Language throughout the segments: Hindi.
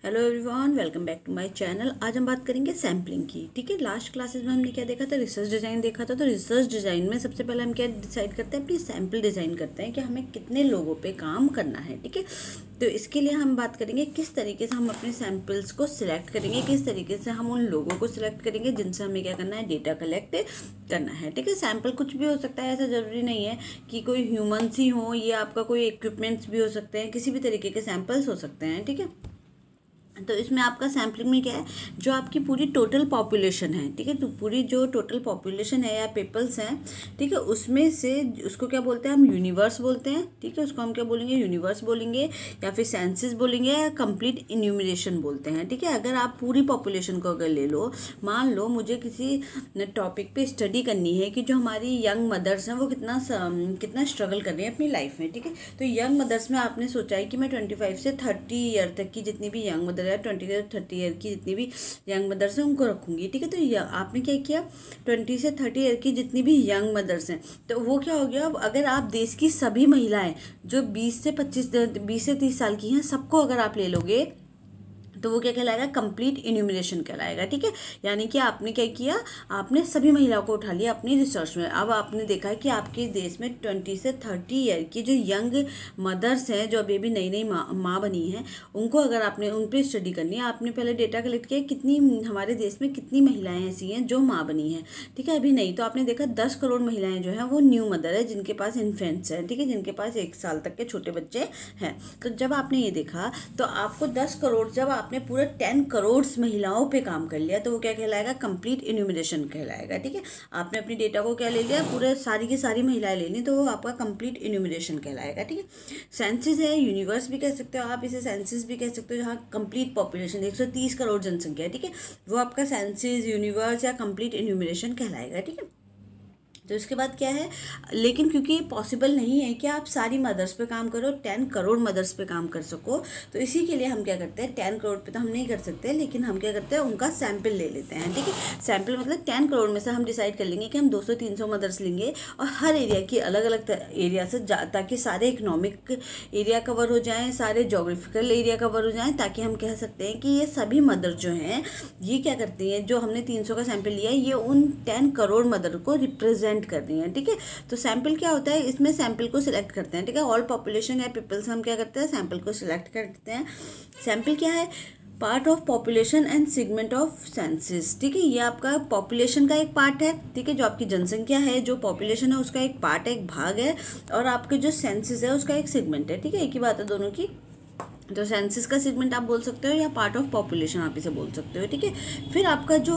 Hello everyone, welcome back to my channel. आज हम बात करेंगे सैम्पलिंग की। ठीक है, लास्ट क्लासेस में हमने क्या देखा था, रिसर्च डिज़ाइन देखा था। तो रिसर्च डिज़ाइन में सबसे पहले हम क्या डिसाइड करते हैं, अपनी सैम्पल डिज़ाइन करते हैं कि हमें कितने लोगों पे काम करना है। ठीक है, तो इसके लिए हम बात करेंगे किस तरीके से हम अपने सैम्पल्स को सिलेक्ट करेंगे, किस तरीके से हम उन लोगों को सिलेक्ट करेंगे जिनसे हमें क्या करना है, डेटा कलेक्ट करना है। ठीक है, सैम्पल कुछ भी हो सकता है, ऐसा ज़रूरी नहीं है कि कोई ह्यूमन्स ही हो, ये आपका कोई इक्विपमेंट्स भी हो सकते हैं, किसी भी तरीके के सैम्पल्स हो सकते हैं। ठीक है, तो इसमें आपका सैम्पलिंग में क्या है, जो आपकी पूरी टोटल पॉपुलेशन है। ठीक है, तो पूरी जो टोटल पॉपुलेशन है या पीपल्स हैं, ठीक है, उसमें से उसको क्या बोलते हैं, हम यूनिवर्स बोलते हैं। ठीक है, उसको हम क्या बोलेंगे, यूनिवर्स बोलेंगे या फिर सेंसस बोलेंगे या कंप्लीट इन्यूमरेशन बोलते हैं। ठीक है, अगर आप पूरी पॉपुलेशन को अगर ले लो, मान लो मुझे किसी टॉपिक पे स्टडी करनी है कि जो हमारी यंग मदर्स हैं वो कितना स्ट्रगल कर रही हैं अपनी लाइफ में। ठीक है, तो यंग मदर्स में आपने सोचा है कि मैं 25 से 30 ईयर तक की जितनी भी यंग मदर है, 20 से 30 ईयर की जितनी भी यंग मदर्स हैं उनको रखूंगी। ठीक है, तो आपने क्या किया, 20 से 30 ईयर की जितनी भी यंग मदर्स हैं, तो वो क्या हो गया, अगर आप देश की सभी महिलाएं जो 20 से 30 साल की हैं, सबको अगर आप ले लोगे तो वो क्या कहलाएगा, कंप्लीट इन्यूमरेशन कहलाएगा। ठीक है, यानी कि आपने क्या किया, आपने सभी महिलाओं को उठा लिया अपनी रिसर्च में। अब आपने देखा है कि आपके देश में 20 से 30 ईयर की जो यंग मदर्स हैं, जो अभी नई नई माँ बनी हैं, उनको अगर आपने उन पर स्टडी करनी है, आपने पहले डेटा कलेक्ट किया कितनी हमारे देश में कितनी महिलाएं ऐसी हैं जो माँ बनी हैं। ठीक है, अभी नहीं, तो आपने देखा 10 करोड़ महिलाएं जो हैं वो न्यू मदर है, जिनके पास इन्फेंट्स हैं। ठीक है, जिनके पास 1 साल तक के छोटे बच्चे हैं। तो जब आपने ये देखा तो आपको 10 करोड़, जब आपने पूरे 10 करोड़ महिलाओं पे काम कर लिया तो वो क्या कहलाएगा, कंप्लीट इन्यूमरेशन कहलाएगा। ठीक है, आपने अपनी डेटा को क्या ले लिया, पूरे सारी की सारी महिलाएं ले ली, तो वो आपका कंप्लीट इन्यूमरेशन कहलाएगा। ठीक है, सेंसस है, यूनिवर्स भी कह सकते हो आप इसे, सेंसस भी कह सकते हो, जहाँ कंप्लीट पॉपुलेशन 130 करोड़ जनसंख्या है। ठीक है, वो आपका सेंसस, यूनिवर्स या कंप्लीट इन्यूमरेशन कहलाएगा। ठीक है, तो इसके बाद क्या है, लेकिन क्योंकि ये पॉसिबल नहीं है कि आप सारी मदर्स पे काम करो, 10 करोड़ मदर्स पे काम कर सको, तो इसी के लिए हम क्या करते हैं, 10 करोड़ पे तो हम नहीं कर सकते, लेकिन हम क्या करते हैं, उनका सैंपल ले लेते हैं। ठीक है, सैंपल मतलब 10 करोड़ में से हम डिसाइड कर लेंगे कि हम 200-300 मदर्स लेंगे, और हर एरिया की अलग अलग एरिया से, ताकि सारे इकोनॉमिक एरिया कवर हो जाएँ, सारे जोग्राफिकल एरिया कवर हो जाएँ, ताकि हम कह सकते हैं कि ये सभी मदर जो हैं ये क्या करती हैं, जो हमने 300 का सैंपल लिया है, ये उन 10 करोड़ मदर को रिप्रेजेंट कर रही हैं। ठीक है, तो सैंपल क्या होता है, इसमें सैंपल को सिलेक्ट करते हैं। ठीक है, ऑल पॉपुलेशन या पीपल्स हम क्या करते हैं, सैंपल को सिलेक्ट करते हैं। सैंपल क्या है, part of population and segment of census. ठीक है, ये आपका पॉपुलेशन का एक पार्ट है। ठीक है, जो आपकी जनसंख्या है, जो पॉपुलेशन है, उसका एक पार्ट है, एक भाग है, और आपके जो सेंसस है उसका एक सेगमेंट है। ठीक है, एक ही बात है दोनों की। तो सेंसस का सेगमेंट आप बोल सकते हो या पार्ट ऑफ पॉपुलेशन आप इसे बोल सकते हो। ठीक है, फिर आपका जो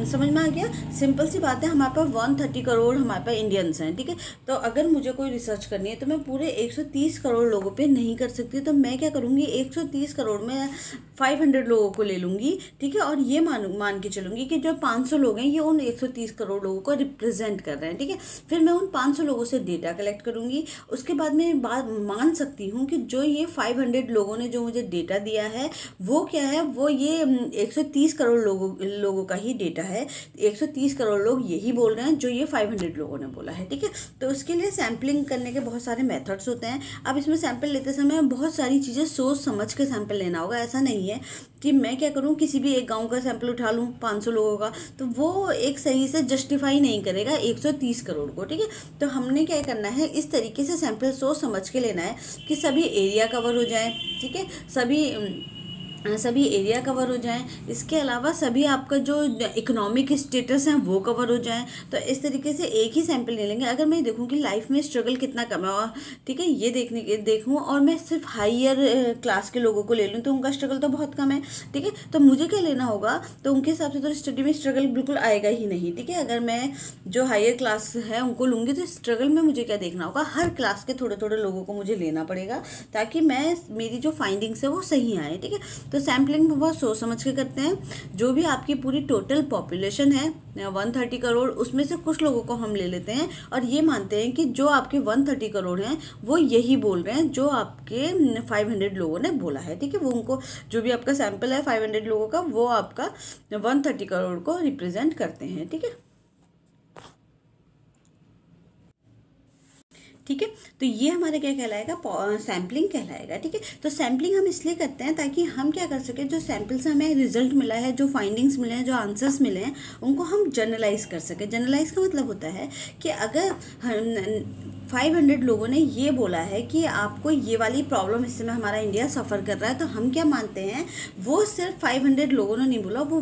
समझ में आ गया, सिंपल सी बात है, हमारे पास 130 करोड़ हमारे पास इंडियंस हैं। ठीक है, तो अगर मुझे कोई रिसर्च करनी है तो मैं पूरे 130 करोड़ लोगों पे नहीं कर सकती, तो मैं क्या करूँगी, 130 करोड़ में 500 लोगों को ले लूँगी। ठीक है, और ये मान के चलूँगी कि जो 500 लोग हैं ये उन 130 करोड़ लोगों को रिप्रेजेंट कर रहे हैं। ठीक है, फिर मैं उन 500 लोगों से डेटा कलेक्ट करूँगी। उसके बाद मैं बात मान सकती हूँ कि जो ये 500 लोगों ने जो मुझे डेटा दिया है वो क्या है, वो ये 130 करोड़ लोगों का ही डेटा है। 130 करोड़ लोग यही बोल रहे हैं जो ये 500 लोगों ने बोला है। ठीक है, तो उसके लिए सैम्पलिंग करने के बहुत सारे मेथड्स होते हैं। अब इसमें सैंपल लेते समय बहुत सारी चीज़ें सोच समझ के सैंपल लेना होगा। ऐसा नहीं है कि मैं क्या करूं, किसी भी एक गांव का सैंपल उठा लूं 500 लोगों का, तो वो एक सही से जस्टिफाई नहीं करेगा 130 करोड़ को। ठीक है, तो हमने क्या करना है, इस तरीके से सैंपल सोच समझ के लेना है कि सभी एरिया कवर हो जाए। ठीक है, सभी एरिया कवर हो जाएं, इसके अलावा सभी आपका जो इकोनॉमिक स्टेटस है वो कवर हो जाएं। तो इस तरीके से एक ही सैंपल ले लेंगे। अगर मैं देखूं कि लाइफ में स्ट्रगल कितना कम है, और ठीक है ये देखूं, और मैं सिर्फ हायर क्लास के लोगों को ले लूं तो उनका स्ट्रगल तो बहुत कम है। ठीक है, तो मुझे क्या लेना होगा, तो उनके हिसाब से तो स्टडी में स्ट्रगल बिल्कुल आएगा ही नहीं। ठीक है, अगर मैं जो हायर क्लास है उनको लूँगी तो स्ट्रगल में मुझे क्या देखना होगा, हर क्लास के थोड़े थोड़े लोगों को मुझे लेना पड़ेगा, ताकि मेरी जो फाइंडिंग्स है वो सही आए। ठीक है, तो सैम्पलिंग में बहुत सोच समझ के करते हैं। जो भी आपकी पूरी टोटल पॉपुलेशन है 130 करोड़, उसमें से कुछ लोगों को हम ले लेते हैं और ये मानते हैं कि जो आपके 130 करोड़ हैं वो यही बोल रहे हैं जो आपके 500 लोगों ने बोला है। ठीक है, वो उनको जो भी आपका सैंपल है 500 लोगों का, वो आपका 130 करोड़ को रिप्रेजेंट करते हैं। ठीक है, ठीक है। तो ये हमारे क्या कहलाएगा, सैम्पलिंग कहलाएगा। ठीक है, तो सैम्पलिंग हम इसलिए करते हैं ताकि हम क्या कर सकें, जो सैम्पल से हमें रिजल्ट मिला है, जो फाइंडिंग्स मिले हैं, जो आंसर्स मिले हैं, उनको हम जनरलाइज कर सकें। जनरलाइज का मतलब होता है कि अगर 500 लोगों ने ये बोला है कि आपको ये वाली प्रॉब्लम इस समय हमारा इंडिया सफ़र कर रहा है, तो हम क्या मानते हैं, वो सिर्फ 500 लोगों ने नहीं बोला, वो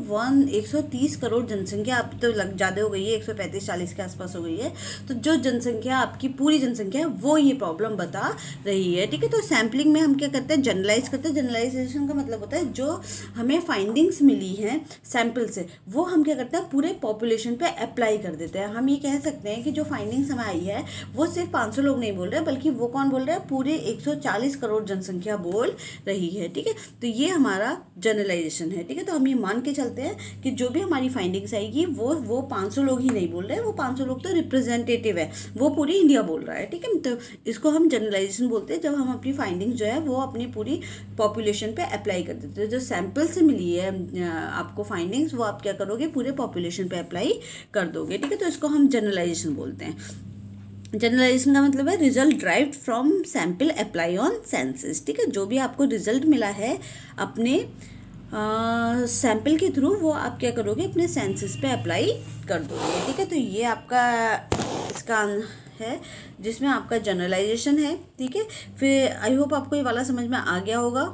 130 करोड़ जनसंख्या, अब तो ज़्यादा हो गई है, 135-40 के आसपास हो गई है, तो जो जनसंख्या आपकी पूरी जनसंख्या है वो ये प्रॉब्लम बता रही है। ठीक है, तो सैम्पलिंग में हम क्या करते हैं, जनरलाइज करते हैं। जनरलाइजेशन का मतलब होता है जो हमें फाइंडिंग्स मिली हैं सैम्पल से, वो हम क्या करते हैं, पूरे पॉपुलेशन पे अप्लाई कर देते हैं। हम ये कह सकते हैं कि जो फाइंडिंग्स हमें आई है वो सिर्फ 500 लोग नहीं बोल रहे, बल्कि वो कौन बोल रहे हैं, पूरे 140 करोड़ जनसंख्या बोल रही है। ठीक है, तो ये हमारा जनरलाइजेशन है। ठीक है, तो हम ये मान के चलते हैं कि जो भी हमारी फाइंडिंग्स आएगी वो 500 लोग ही नहीं बोल रहे हैं, वो 500 लोग तो रिप्रेजेंटेटिव है, वो पूरी इंडिया बोल रहा है। ठीक है, तो इसको हम जनरलाइजेशन बोलते हैं, जब हम अपनी फाइंडिंग्स जो है वो अपनी पूरी पॉपुलेशन पे अप्लाई कर देते हैं। जो सैंपल से मिली है आपको फाइंडिंग्स, वो आप क्या करोगे, पूरे पॉपुलेशन पे अप्लाई कर दोगे। ठीक है, तो इसको हम जनरलाइजेशन बोलते हैं। जनरलाइजेशन का मतलब है result derived from sample apply on senses. ठीक है, जो भी आपको रिजल्ट मिला है अपने सैम्पल के थ्रू, वो आप क्या करोगे, अपने सेंसेस पे अप्लाई कर दोगे। ठीक है, तो ये आपका इसका है जिसमें आपका जनरलाइजेशन है। ठीक है, फिर आई होप आपको ये वाला समझ में आ गया होगा।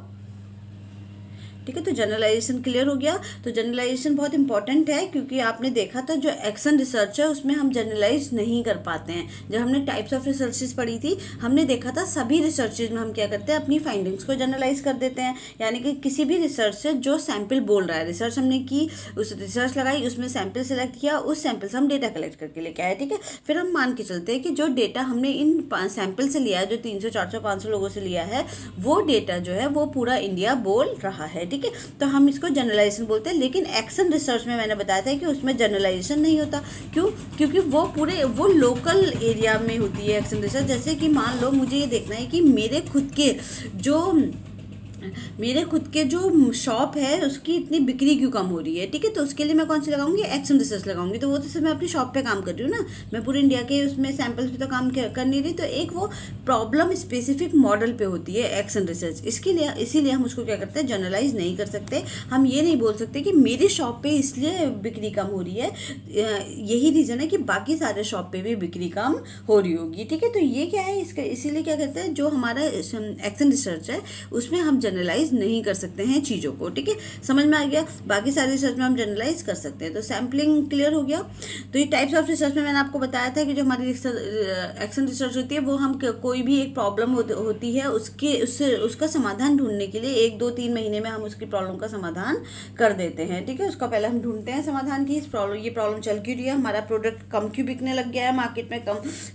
ठीक है, तो जनरलाइजेशन क्लियर हो गया। तो जनरलाइजेशन बहुत इंपॉर्टेंट है, क्योंकि आपने देखा था जो एक्शन रिसर्च है उसमें हम जनरलाइज नहीं कर पाते हैं। जब हमने टाइप्स ऑफ रिसर्चेज पढ़ी थी, हमने देखा था सभी रिसर्चेज में हम क्या करते हैं, अपनी फाइंडिंग्स को जनरलाइज कर देते हैं। यानी कि किसी भी रिसर्च से जो सैम्पल बोल रहा है, रिसर्च हमने की, उस रिसर्च लगाई, उसमें सैम्पल सेलेक्ट किया, उस सैम्पल से हम डेटा कलेक्ट करके लेके आए। ठीक है, फिर हम मान के चलते हैं कि जो डेटा हमने इन सैम्पल से लिया है, जो 300, 400, 500 लोगों से लिया है, वो डेटा जो है वो पूरा इंडिया बोल रहा है। ठीक है, तो हम इसको जनरलाइजेशन बोलते हैं। लेकिन एक्शन रिसर्च में मैंने बताया था कि उसमें जनरलाइजेशन नहीं होता। क्यों? क्योंकि वो लोकल एरिया में होती है एक्शन रिसर्च। जैसे कि मान लो मुझे ये देखना है कि मेरे खुद के जो शॉप है उसकी इतनी बिक्री क्यों कम हो रही है। ठीक है, तो उसके लिए मैं कौन सी लगाऊंगी, एक्शन रिसर्च लगाऊंगी। तो वो तो सिर्फ मैं अपनी शॉप पे काम कर रही हूँ ना, मैं पूरे इंडिया के उसमें सैंपल्स पे तो काम कर नहीं रही। तो एक वो प्रॉब्लम स्पेसिफिक मॉडल पे होती है एक्शन रिसर्च। इसीलिए हम उसको क्या करते हैं, जनरलाइज नहीं कर सकते। हम ये नहीं बोल सकते कि मेरी शॉप पे इसलिए बिक्री कम हो रही है, यही रीज़न है कि बाकी सारे शॉप पे भी बिक्री कम हो रही होगी। ठीक है, तो ये क्या है, इसका इसीलिए क्या कहते हैं, जो हमारा एक्शन रिसर्च है उसमें हम जनरलाइज नहीं कर सकते हैं चीज़ों को। ठीक है, समझ में आ गया। बाकी सारी रिसर्च में हम जनरलाइज कर सकते हैं। तो सैम्पलिंग क्लियर हो गया। तो ये टाइप्स ऑफ रिसर्च में मैंने आपको बताया था कि जो हमारी एक्शन रिसर्च होती है, वो हम कोई भी एक प्रॉब्लम होती है उसका समाधान ढूंढने के लिए 1, 2, 3 महीने में हम उसकी प्रॉब्लम का समाधान कर देते हैं। ठीक है, उसका पहले हम ढूंढते हैं समाधान की, ये प्रॉब्लम चल क्यों रही है, हमारा प्रोडक्ट कम क्यों बिकने लग गया है, मार्केट में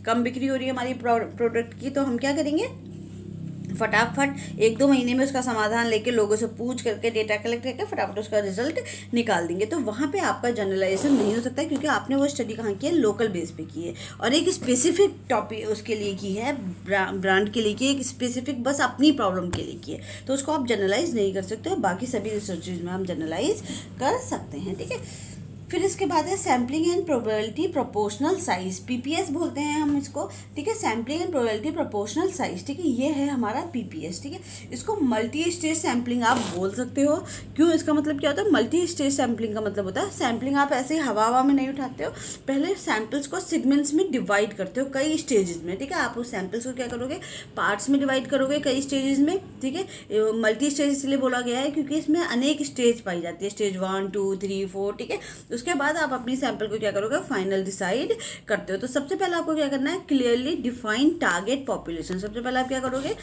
कम बिक्री हो रही है हमारी प्रोडक्ट की। तो हम क्या करेंगे, फटाफट 1-2 महीने में उसका समाधान लेके लोगों से पूछ करके डेटा कलेक्ट करके फटाफट उसका रिजल्ट निकाल देंगे। तो वहाँ पे आपका जनरलाइजेशन नहीं हो सकता, क्योंकि आपने वो स्टडी कहाँ की है, लोकल बेस पे की है, और एक स्पेसिफिक टॉपिक उसके लिए की है, ब्रांड के लिए की, एक स्पेसिफिक बस अपनी प्रॉब्लम के लिए की है। तो उसको आप जनरलाइज नहीं कर सकते हो। बाकी सभी रिसर्चेज में हम जनरलाइज कर सकते हैं। ठीक है, फिर इसके बाद है sampling and probability proportional size, PPS बोलते हैं हम इसको। ठीक है, sampling and probability proportional size. ठीक है, ये है हमारा पीपीएस। ठीक है, इसको मल्टी स्टेज सैम्पलिंग आप बोल सकते हो। क्यों? इसका मतलब क्या होता है, मल्टी स्टेज सैम्पलिंग का मतलब होता है सैम्पलिंग आप ऐसे ही हवा में नहीं उठाते हो, पहले सैम्पल्स को सेगमेंट्स में डिवाइड करते हो कई स्टेजेस में। ठीक है, आप उस सैम्पल्स को क्या करोगे, पार्ट्स में डिवाइड करोगे कई स्टेजेस में। ठीक है, मल्टी स्टेज इसलिए बोला गया है क्योंकि इसमें अनेक स्टेज पाई जाती है, स्टेज 1, 2, 3, 4। ठीक है, उसके बाद आप अपनी सैंपल को क्या करोगे, फाइनल डिसाइड करते हो। तो सबसे पहले आपको क्या करना है, क्लियरली डिफाइन टारगेट पॉपुलेशन। सबसे पहले आप क्या करोगे,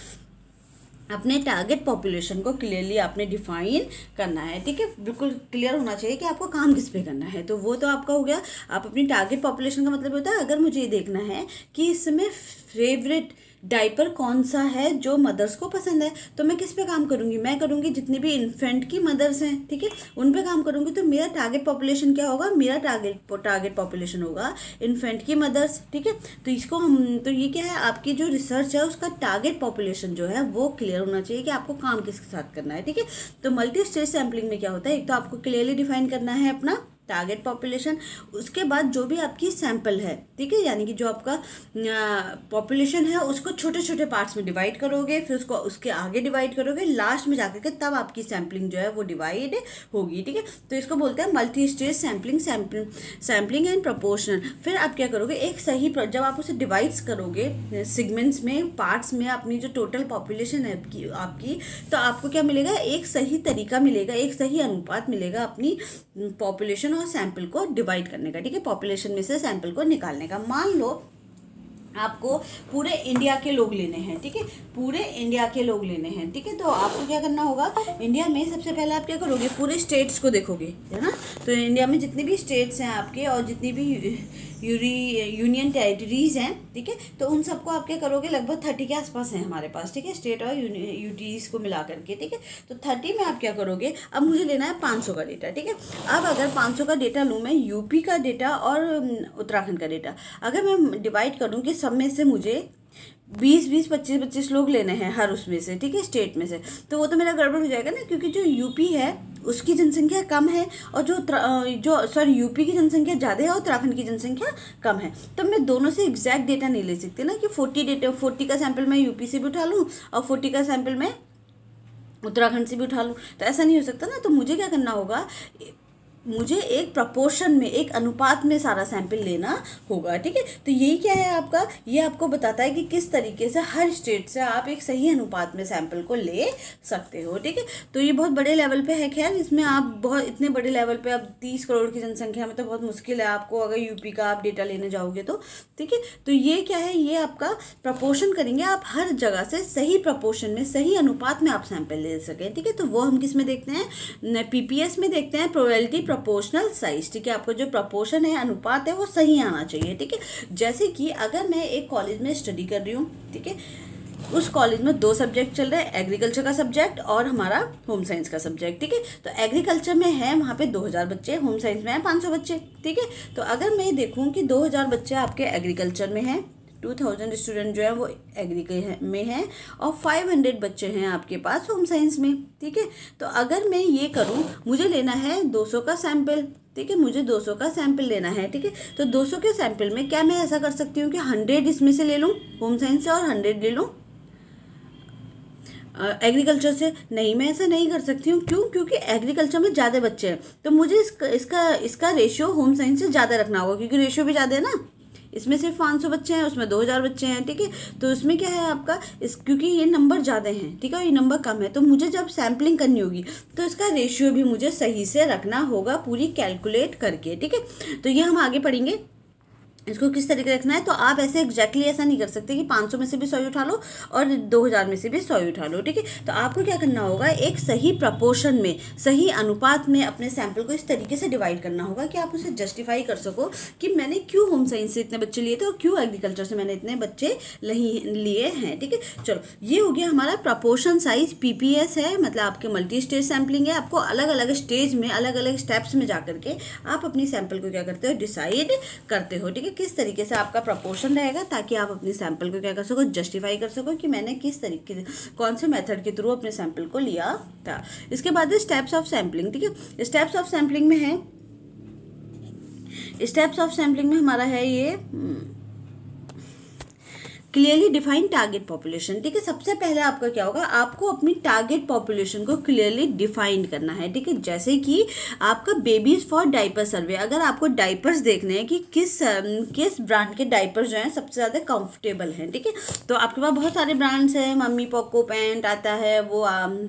अपने टारगेट पॉपुलेशन को क्लियरली आपने डिफाइन करना है। ठीक है, बिल्कुल क्लियर होना चाहिए कि आपको काम किस पे करना है। तो वो तो आपका हो गया। आप अपनी टारगेट पॉपुलेशन का मतलब होता है, अगर मुझे ये देखना है कि इस समय फेवरेट डायपर कौन सा है जो मदर्स को पसंद है, तो मैं किस पे काम करूंगी, मैं करूंगी जितनी भी इन्फेंट की मदर्स हैं, ठीक है, उन पे काम करूंगी। तो मेरा टारगेट पॉपुलेशन क्या होगा, मेरा टारगेट पॉपुलेशन होगा इन्फेंट की मदर्स। ठीक है, तो ये क्या है, आपकी जो रिसर्च है उसका टारगेट पॉपुलेशन जो है वो क्लियर होना चाहिए कि आपको काम किसके साथ करना है। ठीक है, तो मल्टी स्टेज सैम्पलिंग में क्या होता है, एक तो आपको क्लियरली डिफाइन करना है अपना टारगेट पॉपुलेशन, उसके बाद जो भी आपकी सैंपल है, ठीक है, यानी कि जो आपका पॉपुलेशन है उसको छोटे छोटे पार्ट्स में डिवाइड करोगे, फिर उसको उसके आगे डिवाइड करोगे, लास्ट में जाकर के तब आपकी सैम्पलिंग जो है वो डिवाइड होगी, ठीक है। तो इसको बोलते हैं multi stage sampling and proportional. फिर आप क्या करोगे, एक सही जब आप उसे डिवाइड्स करोगे सेगमेंट्स में, पार्ट्स में, अपनी जो टोटल पॉपुलेशन है आपकी, तो आपको क्या मिलेगा, एक सही तरीका मिलेगा, एक सही अनुपात मिलेगा अपनी पॉपुलेशन और सैंपल को डिवाइड करने का, ठीक है, पॉपुलेशन में से सैंपल को निकालने का। मान लो आपको पूरे इंडिया के लोग लेने हैं, ठीक है, पूरे इंडिया के लोग लेने हैं, ठीक है। तो आपको क्या करना होगा, इंडिया में सबसे पहले आप क्या करोगे, पूरे स्टेट्स को देखोगे, है ना। तो इंडिया में जितने भी स्टेट्स हैं आपके और जितनी भी यूनियन टेरिटरीज हैं, ठीक है, तो उन सबको आप क्या करोगे, लगभग 30 के आसपास हैं हमारे पास, ठीक है, स्टेट और यूटीज को मिला करके, ठीक है। तो 30 में आप क्या करोगे, अब मुझे लेना है 500 का डेटा, ठीक है। अब अगर 500 का डेटा लूँ मैं, यूपी का डेटा और उत्तराखंड का डेटा, अगर मैं डिवाइड करूँ कि सब में से मुझे 20-20, 25-25 लोग लेने हैं हर उसमें से, ठीक है, स्टेट में से, तो वो तो मेरा गड़बड़ हो जाएगा ना, क्योंकि जो यूपी है उसकी जनसंख्या कम है और जो यूपी की जनसंख्या ज़्यादा है और उत्तराखंड की जनसंख्या कम है। तो मैं दोनों से एग्जैक्ट डेटा नहीं ले सकती ना कि 40 का सैंपल मैं यूपी से भी उठा लूँ और 40 का सैंपल मैं उत्तराखंड से भी उठा लूँ, तो ऐसा नहीं हो सकता ना। तो मुझे क्या करना होगा, मुझे एक प्रपोर्शन में, एक अनुपात में सारा सैंपल लेना होगा, ठीक है। तो यही क्या है आपका, ये आपको बताता है कि किस तरीके से हर स्टेट से आप एक सही अनुपात में सैंपल को ले सकते हो, ठीक है। तो ये बहुत बड़े लेवल पे है, खैर इसमें आप बहुत इतने बड़े लेवल पे, अब 30 करोड़ की जनसंख्या में तो बहुत मुश्किल है आपको, अगर यूपी का आप डेटा लेने जाओगे तो, ठीक है। तो ये क्या है, ये आपका प्रपोर्शन करेंगे, आप हर जगह से सही प्रपोर्शन में, सही अनुपात में आप सैंपल ले सकें, ठीक है। तो वो हम किस में देखते हैं, पीपीएस में देखते हैं, प्रोबेबिलिटी प्रपोर्शनल साइज, ठीक है। आपका जो प्रपोर्शन है, अनुपात है, वो सही आना चाहिए, ठीक है। जैसे कि अगर मैं एक कॉलेज में स्टडी कर रही हूँ, ठीक है, उस कॉलेज में 2 सब्जेक्ट चल रहे हैं, एग्रीकल्चर का सब्जेक्ट और हमारा होम साइंस का सब्जेक्ट, ठीक है। तो एग्रीकल्चर में है वहाँ पे 2000 बच्चे, होम साइंस में है 500 बच्चे, ठीक है। तो अगर मैं देखूँ कि 2000 बच्चे आपके एग्रीकल्चर में हैं, 2000 स्टूडेंट जो है वो एग्री में हैं और 500 बच्चे हैं आपके पास होम साइंस में, ठीक है। तो अगर मैं ये करूँ, मुझे लेना है 200 का सैंपल, ठीक है, मुझे 200 का सैंपल लेना है, ठीक है। तो 200 के सैंपल में क्या मैं ऐसा कर सकती हूँ कि 100 इसमें से ले लूँ होम साइंस से और 100 ले लूँ एग्रीकल्चर से? नहीं, मैं ऐसा नहीं कर सकती हूँ। क्यों? क्योंकि एग्रीकल्चर में ज़्यादा बच्चे हैं, तो मुझे इसका रेशियो होम साइंस से ज़्यादा रखना होगा, क्योंकि रेशियो भी ज़्यादा है ना। इसमें सिर्फ 500 बच्चे हैं, उसमें 2000 बच्चे हैं, ठीक है। तो उसमें क्या है आपका, क्योंकि ये नंबर ज़्यादा हैं, ठीक है, ये नंबर कम है, तो मुझे जब सैम्पलिंग करनी होगी तो इसका रेशियो भी मुझे सही से रखना होगा, पूरी कैलकुलेट करके, ठीक है। तो ये हम आगे पढ़ेंगे इसको किस तरीके से रखना है। तो आप ऐसे एग्जैक्टली ऐसा नहीं कर सकते कि 500 में से भी 100 उठा लो और 2000 में से भी 100 उठा लो, ठीक है। तो आपको क्या करना होगा, एक सही प्रपोर्शन में, सही अनुपात में अपने सैंपल को इस तरीके से डिवाइड करना होगा कि आप उसे जस्टिफाई कर सको कि मैंने क्यों होम साइंस से इतने बच्चे लिए थे और क्यों एग्रीकल्चर से मैंने इतने बच्चे लिए हैं, ठीक है। चलो, ये हो गया हमारा प्रपोर्शन साइज। पीपीएस है, मतलब आपके मल्टी स्टेज सैम्पलिंग है। आपको अलग अलग स्टेज में, अलग अलग स्टेप्स में जा करके आप अपनी सैंपल को क्या करते हो, डिसाइड करते हो, ठीक है, किस तरीके से आपका प्रपोर्शन रहेगा, ताकि आप अपनी सैंपल को क्या कर सको, जस्टिफाई कर सको कि मैंने किस तरीके से, कौन से मेथड के थ्रू अपने सैंपल को लिया था। इसके बाद स्टेप्स ऑफ सैंपलिंग, ठीक है। स्टेप्स ऑफ सैंपलिंग में है, स्टेप्स ऑफ सैंपलिंग में हमारा है ये क्लियरली डिफाइन टारगेट पॉपुलेशन, ठीक है। सबसे पहले आपका क्या होगा, आपको अपनी टारगेट पॉपुलेशन को क्लियरली डिफाइन करना है, ठीक है। जैसे कि आपका बेबीज फॉर डाइपर सर्वे, अगर आपको डाइपर्स देखने हैं कि किस ब्रांड के डाइपर्स जो हैं सबसे ज़्यादा कंफर्टेबल हैं, ठीक है। तो आपके पास बहुत सारे ब्रांड्स हैं, मम्मी पॉको पैंट आता है, वो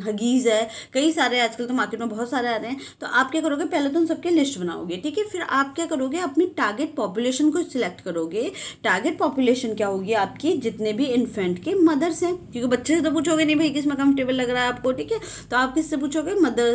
हगीज़ है, कई सारे आजकल तो मार्केट में बहुत सारे आ रहे हैं। तो आप क्या करोगे, पहले तो उन सबके लिस्ट बनाओगे, ठीक है। फिर आप क्या करोगे, अपनी टारगेट पॉपुलेशन को सिलेक्ट करोगे। टारगेट पॉपुलेशन क्या होगी आपकी, जितने भी इन्फेंट के मदर्स हैं, क्योंकि बच्चे से तो पूछोगे नहीं भाई किसमें कंफर्टेबल लग रहा है आपको, ठीक है। तो आप किससे पूछोगे,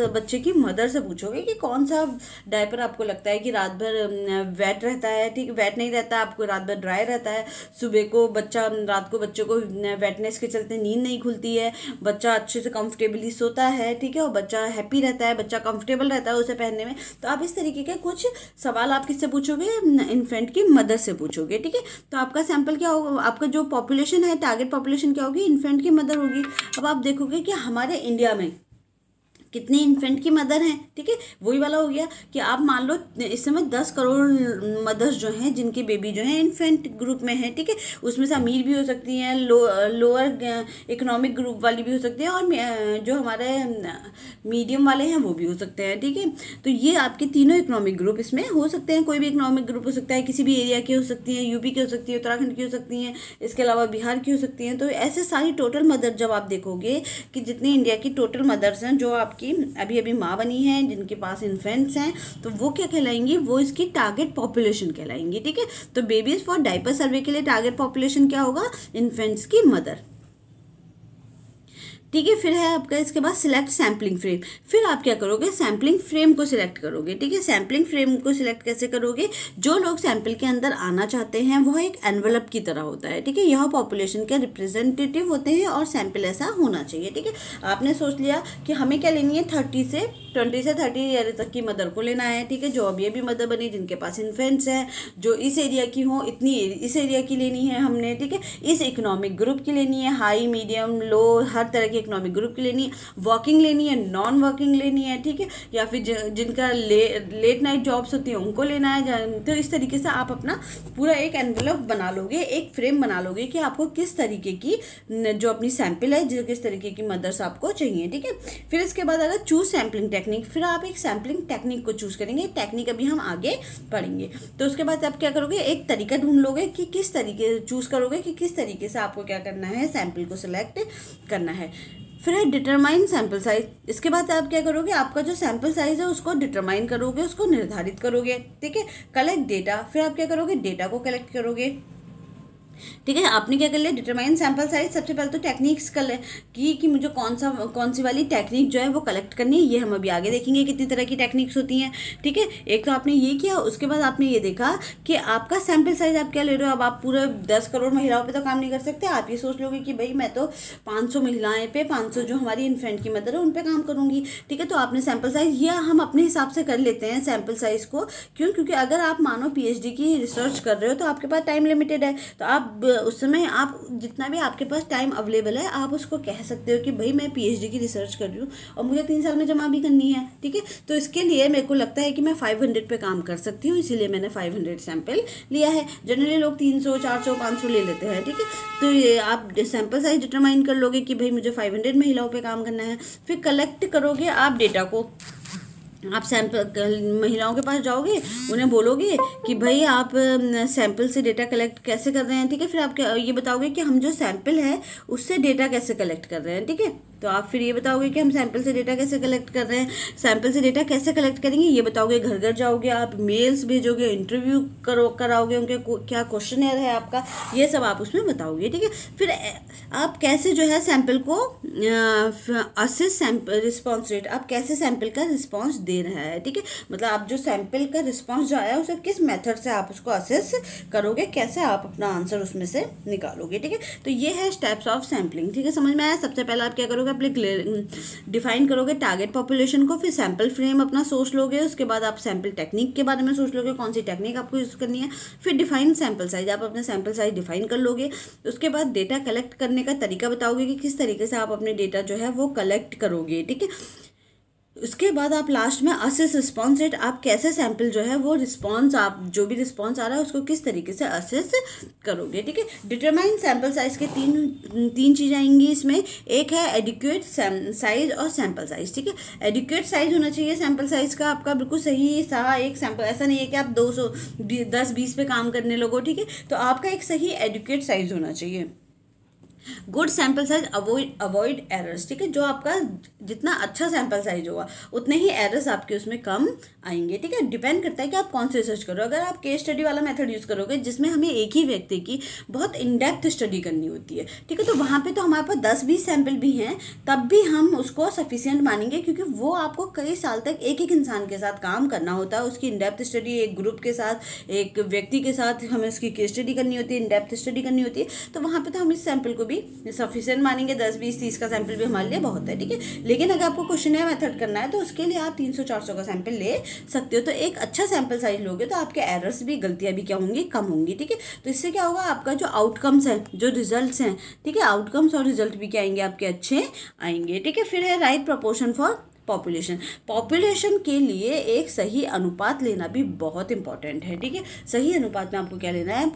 बच्चे की मदर से पूछोगे कि कौन सा डायपर आपको लगता है कि रात भर वेट रहता है, ठीक, वेट नहीं रहता, आपको रात भर ड्राई रहता है, सुबह को रात को बच्चों को वेटनेस के चलते नींद नहीं खुलती है, बच्चा अच्छे से कंफर्टेबली सोता है, ठीक है, और बच्चा हैप्पी रहता है, बच्चा कंफर्टेबल रहता है उसे पहनने में। तो आप इस तरीके के कुछ सवाल आप किससे पूछोगे, इन्फेंट की मदर से पूछोगे, ठीक है। तो आपका सैंपल क्या होगा, आपका जो पॉपुलेशन है, टारगेट पॉपुलेशन क्या होगी, इन्फेंट की मदर होगी। अब आप देखोगे कि हमारे इंडिया में कितने इन्फेंट की मदर हैं, ठीक है। वही वाला हो गया कि आप मान लो इस समय 10 करोड़ मदर्स जो हैं जिनके बेबी जो हैं इन्फेंट ग्रुप में हैं, ठीक है। उसमें से अमीर भी हो सकती हैं, लोअर इकोनॉमिक ग्रुप वाली भी हो सकती हैं, और जो हमारे मीडियम वाले हैं वो भी हो सकते हैं, ठीक है। तो ये आपके तीनों इकोनॉमिक ग्रुप इसमें हो सकते हैं, कोई भी इकोनॉमिक ग्रुप हो सकता है, किसी भी एरिया की हो सकती हैं, यूपी की हो सकती है, उत्तराखंड की हो सकती हैं, इसके अलावा बिहार की हो सकती हैं। तो ऐसे सारी टोटल मदर जब आप देखोगे कि जितनी इंडिया की टोटल मदर्स हैं जो आपकी अभी अभी माँ बनी हैं, जिनके पास इन्फेंट्स हैं, तो वो क्या कहलाएंगी, वो इसकी टारगेट पॉपुलेशन कहलाएंगी, ठीक है। तो बेबीज फॉर डायपर सर्वे के लिए टारगेट पॉपुलेशन क्या होगा, इन्फेंट्स की मदर, ठीक है। फिर है आपका इसके बाद सिलेक्ट सैम्पलिंग फ्रेम। फिर आप क्या करोगे, सैम्पलिंग फ्रेम को सिलेक्ट करोगे, ठीक है। सैम्पलिंग फ्रेम को सिलेक्ट कैसे करोगे, जो लोग सैंपल के अंदर आना चाहते हैं वह एक एनवलप की तरह होता है, ठीक है। यह पॉपुलेशन के रिप्रेजेंटेटिव होते हैं और सैंपल ऐसा होना चाहिए, ठीक है। आपने सोच लिया कि हमें क्या लेनी है, 20 से 30 ईयर तक की मदर को लेना है, ठीक है। जो अभी अभी मदर बनी, जिनके पास इन्फेंट्स हैं, जो इस एरिया की हो, इतनी इस एरिया की लेनी है हमने, ठीक है। इस इकोनॉमिक ग्रुप की लेनी है, हाई मीडियम लो हर तरह के इकोनॉमिक ग्रुप की लेनी है, वर्किंग लेनी है, नॉन वर्किंग लेनी है, ठीक है। या फिर जिनका लेट नाइट जॉब्स होती हैं उनको लेना है। तो इस तरीके से आप अपना पूरा एक एनवेलप बना लोगे, एक फ्रेम बना लोगे कि आपको किस तरीके की जो अपनी सैंपल है, जो किस तरीके की मदर्स आपको चाहिए, ठीक है। फिर इसके बाद अगर चूज सैम्पलिंग टेक्निक, फिर आप एक सैम्पलिंग टेक्निक को चूज करेंगे। टेक्निक अभी हम आगे पढ़ेंगे। तो उसके बाद आप क्या करोगे, एक तरीका ढूंढ लोगे कि किस तरीके चूज करोगे कि किस तरीके से आपको क्या करना है, सैंपल को सिलेक्ट करना है। फिर है डिटरमाइन सैंपल साइज। इसके बाद आप क्या करोगे, आपका जो सैंपल साइज है उसको डिटरमाइन करोगे, उसको निर्धारित करोगे, ठीक है। कलेक्ट डेटा, फिर आप क्या करोगे, डेटा को कलेक्ट करोगे, ठीक है। आपने क्या कर लिया, डिटरमाइन सैंपल साइज। सबसे पहले तो टेक्निक्स कि मुझे कौन सी वाली टेक्निक जो है वो कलेक्ट करनी है, ये हम अभी आगे देखेंगे कितनी तरह की टेक्निक्स होती हैं, ठीक है। एक तो आपने ये किया, उसके बाद आपने ये देखा कि आपका सैंपल साइज आप क्या ले रहे हो। अब आप पूरे 10 करोड़ महिलाओं पे तो काम नहीं कर सकते। आप ये सोच लोगे कि भाई मैं तो 500 महिलाएं पे, 500 जो हमारी इन्फेंट की मदर है उन पे काम करूंगी, ठीक है। तो आपने सैंपल साइज, या हम अपने हिसाब से कर लेते हैं सैंपल साइज को, क्यों, क्योंकि अगर आप मानो PhD की रिसर्च कर रहे हो तो आपके पास टाइम लिमिटेड है। तो आप उस समय आप जितना भी आपके पास टाइम अवेलेबल है, आप उसको कह सकते हो कि भाई मैं PhD की रिसर्च कर रही हूँ और मुझे 3 साल में जमा भी करनी है, ठीक है। तो इसके लिए मेरे को लगता है कि मैं 500 पे काम कर सकती हूँ, इसीलिए मैंने 500 सैंपल लिया है। जनरली लोग 300, 400, 500 ले लेते हैं, ठीक है। तो ये आप सैंपल साइज डिटरमाइन कर लोगे कि भाई मुझे 500 महिलाओं पे काम करना है। फिर कलेक्ट करोगे आप डेटा को। आप सैंपल महिलाओं के पास जाओगे, उन्हें बोलोगे कि भाई आप सैंपल से डेटा कलेक्ट कैसे कर रहे हैं, ठीक है। फिर आप ये बताओगे कि हम जो सैंपल है उससे डेटा कैसे कलेक्ट कर रहे हैं, ठीक है। तो आप फिर ये बताओगे कि हम सैंपल से डेटा कैसे कलेक्ट कर रहे हैं। सैंपल से डेटा कैसे कलेक्ट करेंगे ये बताओगे, घर घर जाओगे आप, मेल्स भेजोगे, इंटरव्यू कराओगे, उनके क्या क्वेश्चनर है आपका, ये सब आप उसमें बताओगे, ठीक है। फिर आप कैसे जो है सैंपल को असेस सैंपल रिस्पॉन्स रेट, आप कैसे सैंपल का रिस्पॉन्स दे रहा है, ठीक है। मतलब आप जो सैंपल का रिस्पॉन्स जो आया उसे किस मेथड से आप उसको असेस करोगे, कैसे आप अपना आंसर उसमें से निकालोगे, ठीक है। तो ये है स्टेप्स ऑफ सैंपलिंग, ठीक है। समझ में आया। सबसे पहले आप क्या करोगे, अपने डिफाइन करोगे टारगेट पॉपुलेशन को, फिर सैंपल फ्रेम अपना सोच लोगे, उसके बाद आप सैंपल टेक्निक के बारे में सोच लोगे कौन सी टेक्निक आपको यूज़ करनी है। फिर डिफाइन सैंपल साइज, आप अपने सैंपल साइज डिफाइन कर लोगे। उसके बाद डेटा कलेक्ट करने का तरीका बताओगे कि किस तरीके से आप अपने डेटा जो है वो कलेक्ट करोगे, ठीक है। उसके बाद आप लास्ट में असेस रिस्पॉन्स रेट, आप कैसे सैंपल जो है वो रिस्पॉन्स, आप जो भी रिस्पॉन्स आ रहा है उसको किस तरीके से असेस करोगे, ठीक है। डिटरमाइन सैंपल साइज के तीन चीज़ें आएंगी इसमें। एक है एडिक्वेट साइज और सैंपल साइज, ठीक है। एडिक्वेट साइज होना चाहिए सैंपल साइज का आपका बिल्कुल सही सा एक सैंपल, ऐसा नहीं है कि आप 210-20 पे काम करने लगो, ठीक है। तो आपका एक सही एडिक्वेट साइज होना चाहिए। Good sample size avoid errors, ठीक है। जो आपका जितना अच्छा सैंपल साइज होगा उतने ही एरर्स आपके उसमें कम आएंगे, ठीक है। डिपेंड करता है कि आप कौन से रिसर्च करो। अगर आप केस स्टडी वाला मेथड यूज़ करोगे जिसमें हमें एक ही व्यक्ति की बहुत इन डेप्थ स्टडी करनी होती है, ठीक है, तो वहाँ पे तो हमारे पास 10-20 सैंपल भी हैं तब भी हम उसको सफिशिएंट मानेंगे, क्योंकि वो आपको कई साल तक एक एक इंसान के साथ काम करना होता है। उसकी इन डेप्थ स्टडी एक ग्रुप के साथ, एक व्यक्ति के साथ हमें उसकी केस स्टडी करनी होती है, इन डेप्थ स्टडी करनी होती है। तो वहाँ पर तो हम इस सैंपल को भी सफिशिएंट मानेंगे। 10-20-30 का सैंपल भी हमारे लिए बहुत है, ठीक है। लेकिन अगर आपको क्वेश्चनर मेथड करना है तो उसके लिए आप 300-400 का सैंपल ले सकते हो। तो एक अच्छा सैंपल साइज लोगे तो आपके एरर्स भी, गलतियां भी क्या होंगी, कम होंगी, ठीक है। तो इससे क्या होगा, आपका जो आउटकम्स हैं, जो रिजल्ट्स हैं, ठीक है, आउटकम्स और रिजल्ट भी क्या आएंगे आपके अच्छे आएंगे, ठीक है। फिर है right proportion for population. Population के लिए एक सही अनुपात लेना भी बहुत इंपॉर्टेंट है, ठीक है। सही अनुपात में आपको क्या लेना है,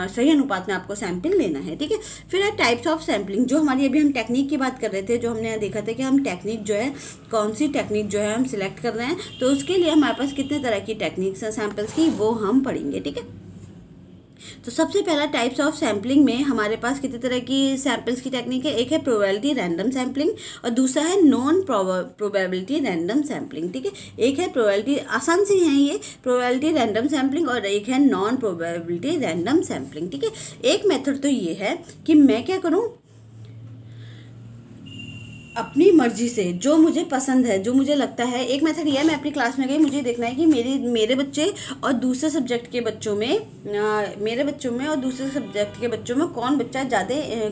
सही अनुपात में आपको सैंपल लेना है, ठीक है। फिर है टाइप्स ऑफ सैम्पलिंग, जो हमारी अभी हम टेक्निक की बात कर रहे थे, जो हमने यहाँ देखा था कि हम टेक्निक जो है, कौन सी टेक्निक जो है हम सिलेक्ट कर रहे हैं, तो उसके लिए हमारे पास कितने तरह की टेक्निक्स हैं सैम्पल्स की, वो हम पढ़ेंगे, ठीक है। तो सबसे पहला टाइप्स ऑफ सैम्पलिंग में हमारे पास कितने तरह की सैम्पल्स की टेक्निक है, एक है प्रोबेबिलिटी रैंडम सैम्पलिंग और दूसरा है नॉन प्रोबेबिलिटी रैंडम सैम्पलिंग, ठीक है। एक है प्रोबेबिलिटी, आसान सी है ये, प्रोबेबिलिटी रैंडम सैम्पलिंग और एक है नॉन प्रोबेबिलिटी रैंडम सैम्पलिंग, ठीक है। एक मेथड तो ये है कि मैं क्या करूँ, अपनी मर्जी से जो मुझे पसंद है, जो मुझे लगता है, एक मेथड ये है, मैं अपनी क्लास में गई, मुझे देखना है कि मेरे बच्चे और दूसरे सब्जेक्ट के बच्चों में मेरे बच्चों में और दूसरे सब्जेक्ट के बच्चों में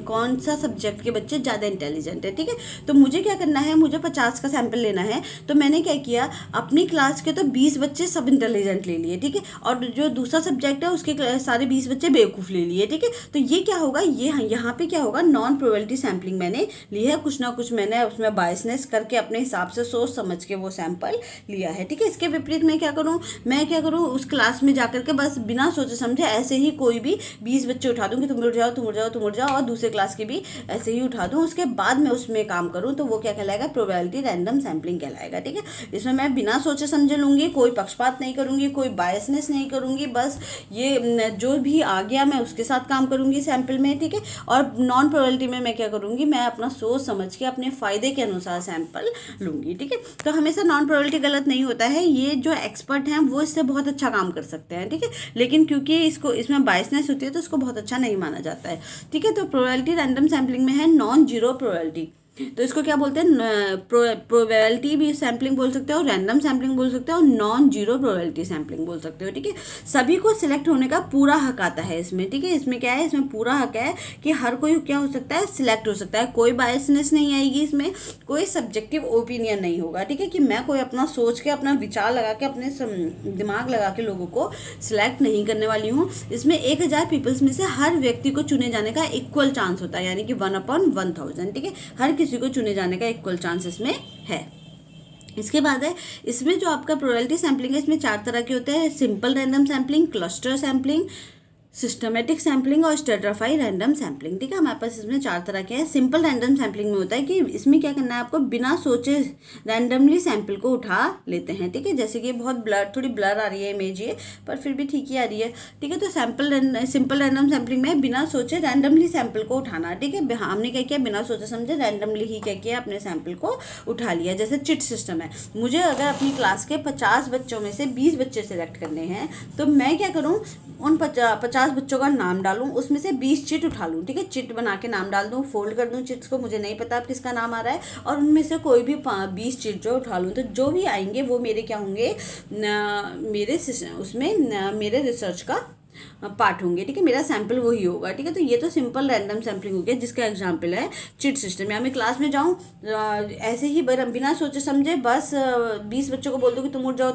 कौन सा सब्जेक्ट के बच्चे ज़्यादा इंटेलिजेंट है, ठीक है। तो मुझे क्या करना है, मुझे 50 का सैंपल लेना है, तो मैंने क्या किया, अपनी क्लास के तो 20 बच्चे सब इंटेलिजेंट ले लिए, ठीक है, और जो दूसरा सब्जेक्ट है उसके सारे 20 बच्चे बेवकूफ़ ले लिए, ठीक है। तो ये क्या होगा, ये यहाँ पे क्या होगा, नॉन प्रोबेबिलिटी सैम्पलिंग मैंने ली है, कुछ ना कुछ मैंने उसमें बायसनेस करके अपने हिसाब से सोच समझ के वो सैंपल लिया है, ठीक है। इसके विपरीत मैं क्या करूँ, उस क्लास में जाकर के बस बिना सोचे समझे ऐसे ही कोई भी 20 बच्चे उठा दूँ कि तुम उठ जाओ और दूसरे क्लास के भी ऐसे ही उठा दूँ, उसके बाद मैं उसमें काम करूँ, तो वो क्या कहलाएगा, प्रोबेबिलिटी रैंडम सैम्पलिंग कहलाएगा, ठीक है। इसमें मैं बिना सोचे समझे लूँगी, कोई पक्षपात नहीं करूँगी, कोई बायसनेस नहीं करूँगी, बस ये जो भी आ गया मैं उसके साथ काम करूँगी सैंपल में, ठीक है। और नॉन प्रोबेबिलिटी में मैं क्या करूँगी, मैं अपना सोच समझ के अपने फायदे के अनुसार सैंपल लूँगी, ठीक है। तो हमेशा नॉन प्रोबेबिलिटी गलत नहीं होता है, ये जो एक्सपर्ट हैं वो इससे बहुत अच्छा काम कर सकते हैं, ठीक है, लेकिन क्योंकि इसमें बायसनेस होती है तो इसको बहुत अच्छा नहीं माना जाता है, ठीक है। तो प्रोबेबिलिटी रैंडम सैम्पलिंग में है नॉन जीरो प्रोबेबिलिटी, तो इसको क्या बोलते हैं, प्रोबेबिलिटी भी सैम्पलिंग बोल सकते हो, रैंडम सैम्पलिंग बोल सकते हो और नॉन जीरो प्रोबेबिलिटी सैम्पलिंग बोल सकते हो, ठीक है। सभी को सिलेक्ट होने का पूरा हक आता है इसमें, ठीक है। इसमें क्या है, इसमें पूरा हक है कि हर कोई क्या हो सकता है, सिलेक्ट हो सकता है, कोई बायसनेस नहीं आएगी इसमें, कोई सब्जेक्टिव ओपिनियन नहीं होगा, ठीक है, कि मैं कोई अपना सोच के, अपना विचार लगा के, अपने दिमाग लगा के लोगों को सिलेक्ट नहीं करने वाली हूँ। इसमें 1000 पीपल्स में से हर व्यक्ति को चुने जाने का इक्वल चांस होता है, यानी कि 1/1000, ठीक है, हर किसी को चुने जाने का इक्वल चांस इसमें है। इसके बाद है, इसमें जो आपका प्रोबेबिलिटी सैम्पलिंग है, इसमें 4 तरह के होते हैं, simple random sampling, cluster sampling, systematic sampling और स्ट्रेटिफाइड रैंडम सैम्पलिंग, ठीक है। हमारे पास इसमें 4 तरह के हैं। सिंपल रैंडम सैम्पलिंग में होता है कि इसमें क्या करना है, आपको बिना सोचे रैंडमली सैंपल को उठा लेते हैं, ठीक है। जैसे कि बहुत थोड़ी ब्लर आ रही है इमेज ये, पर फिर भी ठीक ही आ रही है, ठीक है। तो सिंपल रैंडम सैम्पलिंग में बिना सोचे रैंडमली सैंपल को उठाना, ठीक है। हमने क्या किया, बिना सोचे समझे रैंडमली ही क्या किया, अपने सैंपल को उठा लिया। जैसे चिट सिस्टम है, मुझे अगर अपनी क्लास के 50 बच्चों में से 20 बच्चे सेलेक्ट करने हैं, तो मैं क्या करूँ, उन 50 बच्चों का नाम डालूं, उसमें से 20 चिट उठा लूं, ठीक है। चिट बना के नाम डाल दूं, फोल्ड कर दूं चिट्स को, मुझे नहीं पता अब किसका नाम आ रहा है, और उनमें से कोई भी 20 चिट जो उठा लूं, तो जो भी आएंगे वो मेरे क्या होंगे, मेरे रिसर्च का पार्ट होंगे, ठीक है, मेरा सैंपल वही होगा, ठीक है। तो ये तो सिंपल रैंडम सैम्पलिंग हो गया, जिसका एग्जांपल है चिट सिस्टम। या मैं क्लास में जाऊँ ऐसे ही बिना सोचे समझे बस 20 बच्चों को बोल दूँ कि तुम उठ जाओ,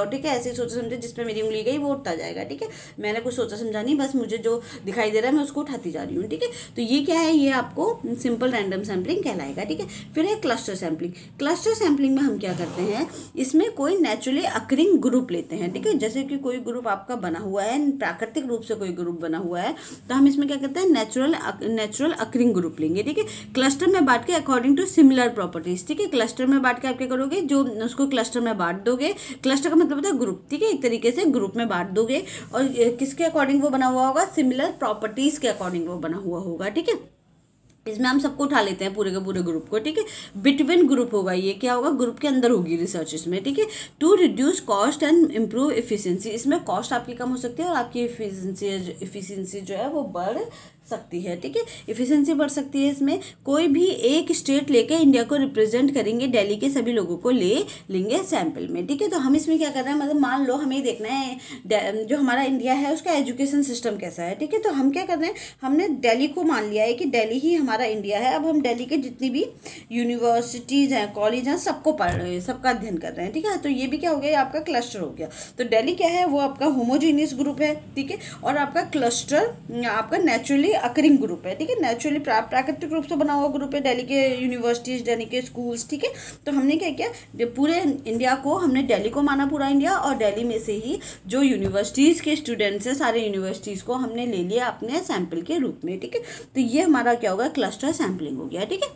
ठीक है, ऐसे ही सोचे समझे जिस पे मेरी उंगली गई वो उठता जाएगा, ठीक है। मैंने कुछ सोचा समझा नहीं, बस मुझे जो दिखाई दे रहा है मैं उसको उठाती जा रही हूँ, ठीक है। तो ये क्या है, ये आपको सिंपल रैंडम सैम्पलिंग कहलाएगा, ठीक है। फिर है क्लस्टर सैम्पलिंग। क्लस्टर सैम्पलिंग में हम क्या करते हैं, इसमें कोई नेचुरली अकरिंग ग्रुप लेते हैं, ठीक है। जैसे कि कोई ग्रुप आपका बना हुआ है, प्राकृतिक रूप से कोई ग्रुप बना हुआ है, तो हम इसमें क्या करते हैं, नेचुरल अकरिंग ग्रुप लेंगे, ठीक है। क्लस्टर में बांट के अकॉर्डिंग टू सिमिलर प्रॉपर्टीज, ठीक है। क्लस्टर में बांट के आप क्या करोगे, जो उसको क्लस्टर में बांट दोगे, क्लस्टर का मतलब होता है ग्रुप, ठीक है, एक तरीके से ग्रुप में बांट दोगे, और किसके अकॉर्डिंग वो बना हुआ होगा, सिमिलर प्रॉपर्टीज के अकॉर्डिंग वो बना हुआ होगा, ठीक है। इसमें हम सबको उठा लेते हैं, पूरे के पूरे ग्रुप को, ठीक है। बिटवीन ग्रुप होगा, ये क्या होगा, ग्रुप के अंदर होगी रिसर्च इसमें, ठीक है। To reduce cost and improve efficiency, इसमें कॉस्ट आपकी कम हो सकती है और आपकी एफिशिएंसी जो है वो बढ़ सकती है, ठीक है। एफिशिएंसी बढ़ सकती है इसमें। कोई भी एक स्टेट लेके इंडिया को रिप्रेजेंट करेंगे, दिल्ली के सभी लोगों को ले लेंगे सैंपल में, ठीक है। तो हम इसमें क्या कर रहे हैं, मतलब मान लो हमें देखना है जो हमारा इंडिया है उसका एजुकेशन सिस्टम कैसा है, ठीक है। तो हम क्या कर रहे हैं, हमने दिल्ली को मान लिया है कि दिल्ली ही हमारा इंडिया है। अब हम दिल्ली के जितनी भी यूनिवर्सिटीज़ हैं, कॉलेज हैं, सबको पढ़ रहे हैं, सबका अध्ययन कर रहे हैं, ठीक है। तो ये भी क्या हो गया, आपका क्लस्टर हो गया। तो दिल्ली क्या है, वो आपका होमोजीनियस ग्रुप है, ठीक है। और आपका क्लस्टर आपका नेचुरली अकरिंग ग्रुप है, ठीक है, नेचुरली प्राकृतिक रूप से बना हुआ ग्रुप है दिल्ली के यूनिवर्सिटीज़, दिल्ली के स्कूल्स, ठीक है। तो हमने क्या किया, पूरे इंडिया को हमने दिल्ली को माना, पूरा इंडिया, और दिल्ली में से ही जो यूनिवर्सिटीज़ के स्टूडेंट्स हैं सारे यूनिवर्सिटीज़ को हमने ले लिया अपने सैंपल के रूप में, ठीक है। तो ये हमारा क्या होगा, क्लस्टर सैम्पलिंग हो गया, ठीक है।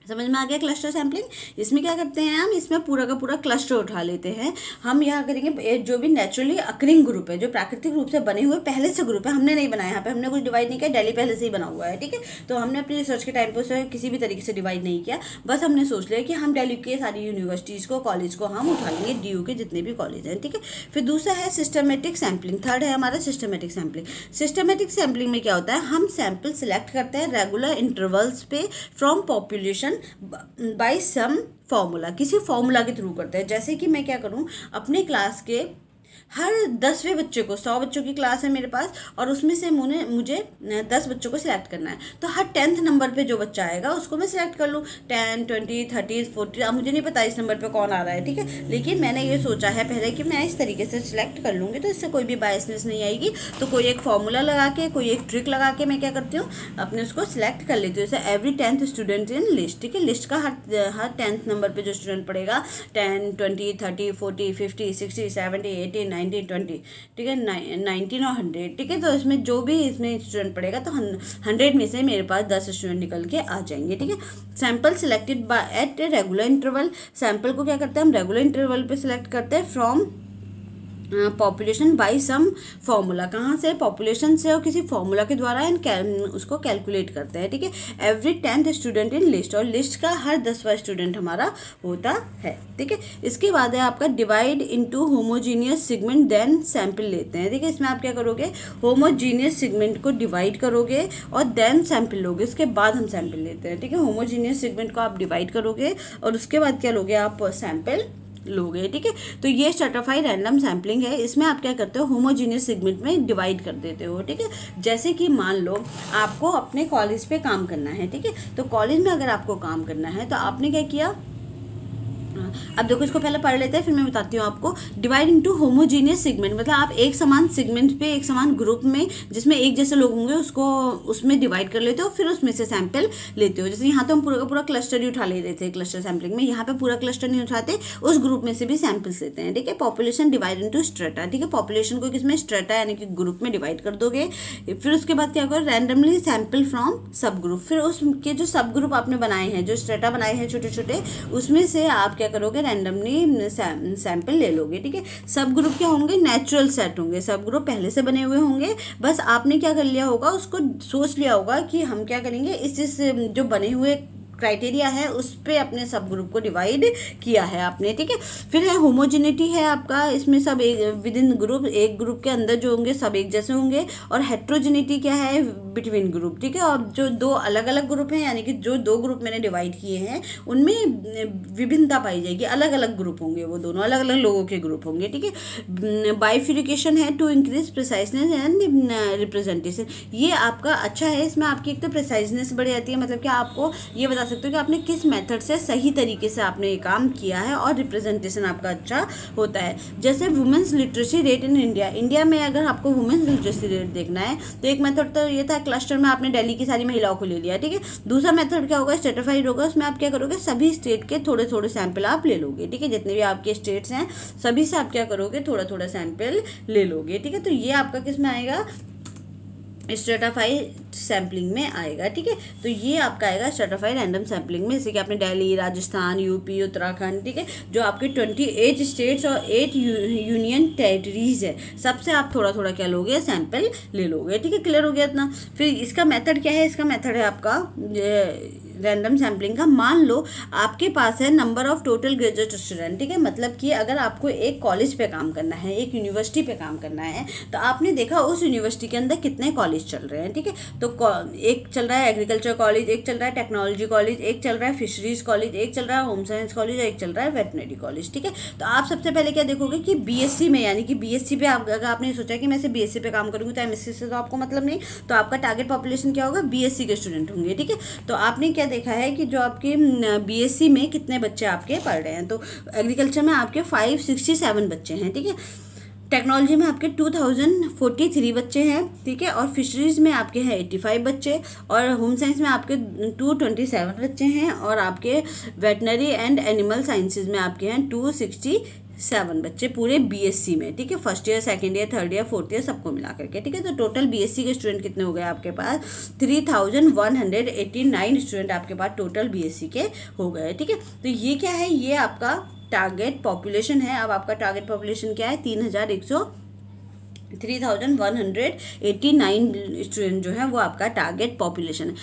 समझ में आ गया क्लस्टर सैम्पलिंग। इसमें क्या करते हैं हम, इसमें पूरा का पूरा क्लस्टर उठा लेते हैं। हम यहाँ करेंगे जो भी नेचुरली अकरिंग ग्रुप है, जो प्राकृतिक रूप से बने हुए पहले से ग्रुप है, हमने नहीं बनाया, यहाँ पे हमने कुछ डिवाइड नहीं किया, दिल्ली पहले से ही बना हुआ है, ठीक है। तो हमने अपनी रिसर्च के टाइम पर उसे किसी भी तरीके से डिवाइड नहीं किया, बस हमने सोच लिया कि हम दिल्ली के सारी यूनिवर्सिटीज़ को, कॉलेज को हम उठा लेंगे, DU के जितने भी कॉलेज हैं, ठीक है। फिर दूसरा है सिस्टमेटिक सैम्पलिंग, थर्ड है हमारा सिस्टमेटिक सैम्पलिंग। सिस्टमेटिक सैम्पलिंग में क्या होता है, हम सैंपल सिलेक्ट करते हैं रेगुलर इंटरवल्स पे from population by some formula, किसी फॉर्मूला के थ्रू करते हैं। जैसे कि मैं क्या करूं, अपने क्लास के हर 10वें बच्चे को, 100 बच्चों की क्लास है मेरे पास, और उसमें से मुझे 10 बच्चों को सिलेक्ट करना है। तो हर 10th नंबर पे जो बच्चा आएगा उसको मैं सिलेक्ट कर लूँ, 10, 20, 30, 40, अब मुझे नहीं पता इस नंबर पे कौन आ रहा है, ठीक है। लेकिन मैंने ये सोचा है पहले कि मैं इस तरीके से सिलेक्ट कर लूँगी, तो इससे कोई भी बायसनेस नहीं आएगी। तो कोई एक फॉर्मूला लगा के, कोई एक ट्रिक लगा के मैं क्या करती हूँ, अपने उसको सिलेक्ट कर लेती हूँ। जैसे every 10th student in list, ठीक है, लिस्ट का हर 10th नंबर पर जो स्टूडेंट पड़ेगा, 10, 20, 30, 40, 50, 60, 70, 80, 90, 20, ठीक है, 19 और 100, ठीक है। तो इसमें जो भी इसमें स्टूडेंट पड़ेगा, तो 100 में से मेरे पास 10 स्टूडेंट निकल के आ जाएंगे, ठीक है। Sample selected by at a regular interval, sample को क्या करते हैं हम, रेगुलर इंटरवल पे सिलेक्ट करते हैं from population by some formula, कहाँ से, पॉपुलेशन से और किसी फॉर्मूला के द्वारा उसको कैलकुलेट करते हैं, ठीक है। Every 10th student in list, और लिस्ट का हर 10वां स्टूडेंट हमारा होता है, ठीक है। इसके बाद है आपका divide into homogeneous segment then sample लेते हैं, ठीक है। इसमें आप क्या करोगे, होमोजीनियस सेगमेंट को डिवाइड करोगे और देन सैंपल लोगे, उसके बाद हम सैंपल लेते हैं, ठीक है। होमोजीनियस सेगमेंट को आप डिवाइड करोगे और उसके बाद क्या लोगे, आप सैंपल लोगे, ठीक है। तो ये स्ट्रैटिफाइड रैंडम सैम्पलिंग है। इसमें आप क्या करते हो, होमोजीनियस सेगमेंट में डिवाइड कर देते हो, ठीक है। जैसे कि मान लो आपको अपने कॉलेज पे काम करना है, ठीक है। तो कॉलेज में अगर आपको काम करना है तो आपने क्या किया, अब देखो इसको पहले पढ़ लेते हैं, फिर मैं बताती हूँ आपको। डिवाइड इनटू होमोजीनियस सेगमेंट मतलब आप एक समान सेगमेंट पे, एक समान ग्रुप में जिसमें एक जैसे लोग होंगे उसको उसमें डिवाइड कर लेते हो, फिर उसमें से सैंपल लेते हो। जैसे यहाँ तो हम पूरा का पूरा क्लस्टर ही उठा ले रहे थे क्लस्टर सैम्पलिंग में, यहाँ पे पूरा क्लस्टर नहीं उठाते, उस ग्रुप में से भी सैंपल्स लेते हैं, ठीक है। पॉपुलेशन डिवाइड इनटू स्ट्रेटा, ठीक है। पॉपुलेशन को किसमें, स्ट्रेटा यानी कि ग्रुप में डिवाइड कर दोगे। फिर उसके बाद क्या करो, रैंडमली सैंपल फ्रॉम सब ग्रुप, फिर उसके जो सब ग्रुप आपने बनाए हैं, जो स्ट्रेटा बनाए हैं छोटे छोटे, उसमें से आप क्या करोगे, रैंडमली सैंपल ले लोगे, ठीक है। सब ग्रुप क्या होंगे, नेचुरल सेट होंगे, सब ग्रुप पहले से बने हुए होंगे। बस आपने क्या कर लिया होगा, उसको सोच लिया होगा कि हम क्या करेंगे, इस जो बने हुए क्राइटेरिया है उस पे अपने सब ग्रुप को डिवाइड किया है आपने, ठीक है। फिर है होमोजेनिटी है आपका, इसमें सब एक विद इन ग्रुप, एक ग्रुप के अंदर जो होंगे सब एक जैसे होंगे। और हेट्रोजेनिटी क्या है, बिटवीन ग्रुप, ठीक है। और जो दो अलग अलग ग्रुप हैं, यानी कि जो दो ग्रुप मैंने डिवाइड किए हैं उनमें विभिन्नता पाई जाएगी, अलग अलग ग्रुप होंगे, वो दोनों अलग अलग लोगों के ग्रुप होंगे, ठीक है। बाइफिकेशन है टू इंक्रीज प्रिसाइजनेस एंड रिप्रेजेंटेशन, ये आपका अच्छा है। इसमें आपकी एक तो प्रिसाइजनेस बढ़ जाती है, मतलब कि आपको ये बता सकते हो कि आपने किस मेथड से सही तरीके से आपने ये काम किया है, और रिप्रेजेंटेशन आपका अच्छा होता है। जैसे women's literacy rate in India, India में अगर आपको वुमेन्स लिटरेसी रेट देखना है तो एक मेथड तो ये था, क्लस्टर में आपने दिल्ली की सारी महिलाओं को ले लिया, ठीक है। दूसरा मेथड क्या होगा, स्ट्रेटिफाइड होगा, उसमें आप क्या करोगे, सभी स्टेट के थोड़े थोड़े सैंपल आप ले लोगे, ठीक है। जितने भी आपके स्टेट्स हैं सभी से आप क्या करोगे, थोड़ा थोड़ा सैंपल ले लोगे, ठीक है। तो ये आपका किस में आएगा, स्ट्रेटिफाइड सैम्पलिंग में आएगा, ठीक है। तो ये आपका आएगा स्ट्रेटिफाइड रैंडम सैम्पलिंग में, जैसे कि आपने दिल्ली, राजस्थान, यूपी, उत्तराखंड, ठीक है, जो आपके 28 स्टेट्स और 8 यूनियन टेरिटरीज है, सबसे आप थोड़ा थोड़ा क्या लोगे, सैंपल ले लोगे, ठीक है। क्लियर हो गया इतना। फिर इसका मेथड क्या है, इसका मेथड है आपका रैंडम सैम्पलिंग का। मान लो आपके पास है number of total graduate student, ठीक है। मतलब कि अगर आपको एक कॉलेज पे काम करना है, एक यूनिवर्सिटी पे काम करना है, तो आपने देखा उस यूनिवर्सिटी के अंदर कितने कॉलेज चल रहे हैं, ठीक है। तो एक चल रहा है एग्रीकल्चर कॉलेज, एक चल रहा है टेक्नोलॉजी कॉलेज, एक चल रहा है फिशरीज कॉलेज, एक चल रहा है होम साइंस कॉलेज, और एक चल रहा है वेटनरी कॉलेज, ठीक है। तो आप सबसे पहले क्या देखोगे कि बीएससी में, यानी कि बीएससी पे आप, अगर आपने सोचा कि मैं सिर्फ बीएससी पे काम करूँगी तो एमएससी से तो आपको मतलब नहीं, तो आपका टारगेट पॉपुलेशन क्या होगा, बीएससी के स्टूडेंट होंगे, ठीक है। तो आपने क्या देखा है कि जो आपके बीएससी में कितने बच्चे आपके पढ़ रहे हैं, तो एग्रीकल्चर में आपके 567 बच्चे हैं, ठीक है। टेक्नोलॉजी में आपके 2043 बच्चे हैं, ठीक है, और फिशरीज़ में आपके हैं 85 बच्चे, और होम साइंस में आपके 227 बच्चे हैं, और आपके वेटनरी एंड एनिमल साइंसेज में आपके हैं 267 बच्चे पूरे बीएससी में, ठीक है, first year, second year, third year, fourth year सबको मिला करके, ठीक है। तो टोटल बीएससी के स्टूडेंट कितने हो गए आपके पास? 3189 स्टूडेंट आपके पास टोटल बीएससी के हो गए, ठीक है। तो ये क्या है? ये आपका टारगेट पॉपुलेशन है। अब आपका टारगेट पॉपुलेशन क्या है? 3189 स्टूडेंट जो है वो आपका टारगेट पॉपुलेशन है।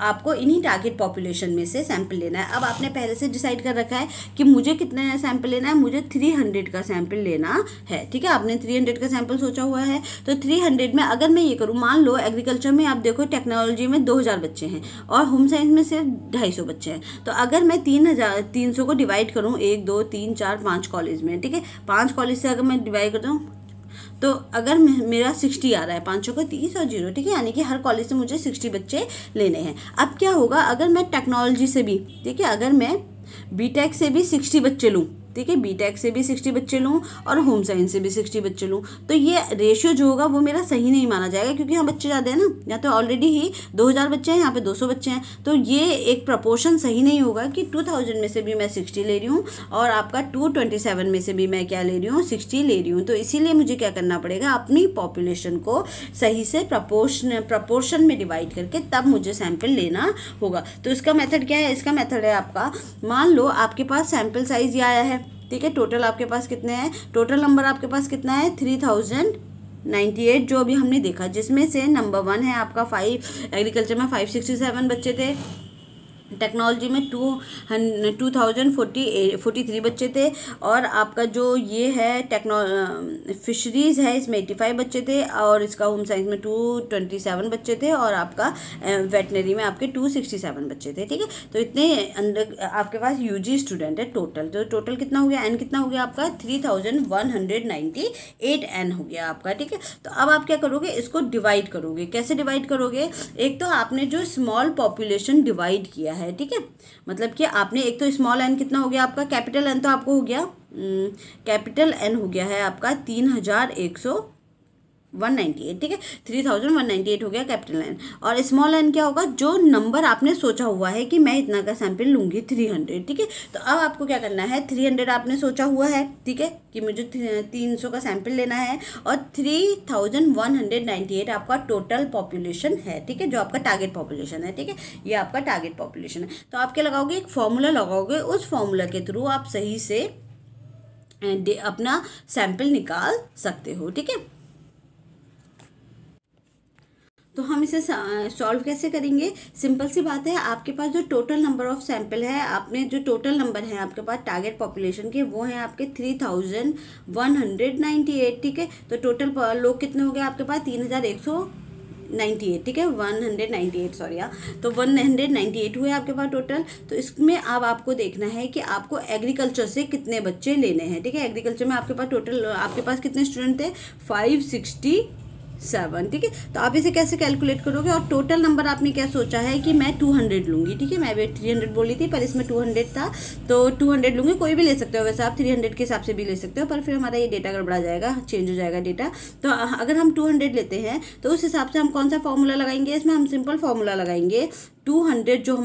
आपको इन्हीं टारगेट पॉपुलेशन में से सैंपल लेना है। अब आपने पहले से डिसाइड कर रखा है कि मुझे कितने सैंपल लेना है, मुझे 300 का सैंपल लेना है, ठीक है। आपने 300 का सैंपल सोचा हुआ है, तो 300 में अगर मैं ये करूँ, मान लो एग्रीकल्चर में आप देखो टेक्नोलॉजी में 2000 बच्चे हैं और होम साइंस में सिर्फ 250 बच्चे हैं, तो अगर मैं 300 को डिवाइड करूँ 1 2 3 4 5 कॉलेज में, ठीक है, 5 कॉलेज से अगर मैं डिवाइड करता हूँ तो अगर मेरा 60 आ रहा है, 5 को 30 और 0, ठीक है, यानी कि हर कॉलेज से मुझे 60 बच्चे लेने हैं। अब क्या होगा अगर मैं टेक्नोलॉजी से भी, ठीक है, अगर मैं बीटेक से भी 60 बच्चे लूँ, ठीक है, बीटेक से भी 60 बच्चे लूँ और होम साइंस से भी 60 बच्चे लूँ, तो ये रेशियो जो होगा वो मेरा सही नहीं माना जाएगा, क्योंकि यहाँ बच्चे ज़्यादा है ना, या तो ऑलरेडी ही 2000 बच्चे हैं, यहाँ पे 200 बच्चे हैं, तो ये एक प्रपोर्शन सही नहीं होगा कि 2000 में से भी मैं 60 ले रही हूँ और आपका 227 में से भी मैं क्या ले रही हूँ? 60 ले रही हूँ। तो इसीलिए मुझे क्या करना पड़ेगा? अपनी पॉपुलेशन को सही से प्रपोर्शन में डिवाइड करके तब मुझे सैंपल लेना होगा। तो इसका मेथड क्या है? इसका मेथड है आपका, मान लो आपके पास सैंपल साइज ये आया है, ठीक है, टोटल आपके पास कितने हैं? टोटल नंबर आपके पास कितना है? 3098 जो अभी हमने देखा, जिसमें से नंबर 1 है आपका 5, एग्रीकल्चर में 567 बच्चे थे, टेक्नोलॉजी में 2043 बच्चे थे, और आपका जो ये है फिशरीज़ है इसमें 85 बच्चे थे, और इसका होम साइंस में 227 बच्चे थे, और आपका वेटनरी में आपके 267 बच्चे थे, ठीक है। तो इतने अंदर आपके पास यूजी स्टूडेंट है टोटल। तो टोटल कितना हो गया? एन कितना हो गया आपका? 3198 एन हो गया आपका, ठीक है। तो अब आप क्या करोगे? इसको डिवाइड करोगे। कैसे डिवाइड करोगे? एक तो आपने जो स्मॉल पॉपुलेशन डिवाइड किया है, ठीक है, मतलब कि आपने एक तो स्मॉल एन कितना हो गया आपका? कैपिटल एन तो आपको हो गया, कैपिटल एन हो गया है आपका 3198, ठीक है, 3198 हो गया कैपिटल एन, और स्मॉल एन क्या होगा? जो नंबर आपने सोचा हुआ है कि मैं इतना का सैंपल लूँगी 300, ठीक है। तो अब आपको क्या करना है? 300 आपने सोचा हुआ है, ठीक है, कि मुझे 300 का सैंपल लेना है, और 3198 आपका टोटल पॉपुलेशन है, ठीक है, जो आपका टारगेट पॉपुलेशन है, ठीक है, ये आपका टारगेट पॉपुलेशन है। तो आप क्या लगाओगे? एक फॉर्मूला लगाओगे, उस फॉर्मूला के थ्रू आप सही से अपना सैंपल निकाल सकते हो, ठीक है। तो हम इसे सॉल्व कैसे करेंगे? सिंपल सी बात है, आपके पास जो टोटल नंबर ऑफ सैंपल है, आपने जो टोटल नंबर है आपके पास टारगेट पॉपुलेशन के, वो है आपके 3198, ठीक है। तो टोटल लोग कितने हो गए आपके पास? 3198, ठीक है, 198 सॉरी, तो 198 हुए आपके पास टोटल। तो इसमें अब आपको देखना है कि आपको एग्रीकल्चर से कितने बच्चे लेने हैं, ठीक है। एग्रीकल्चर में आपके पास टोटल आपके पास कितने स्टूडेंट थे? 567, ठीक है। तो आप इसे कैसे कैलकुलेट करोगे? और टोटल नंबर आपने क्या सोचा है कि मैं 200 लूँगी, ठीक है, मैं भी 300 बोली थी पर इसमें 200 था, तो 200 लूँगी। कोई भी ले सकते हो वैसे, आप 300 के हिसाब से भी ले सकते हो, पर फिर हमारा ये डेटा गड़बड़ा जाएगा, चेंज हो जाएगा डेटा। तो अगर हम 200 लेते हैं तो उस हिसाब से हम कौन सा फॉर्मूला लगाएंगे? इसमें हम सिंपल फॉर्मूला लगाएंगे, 200 जो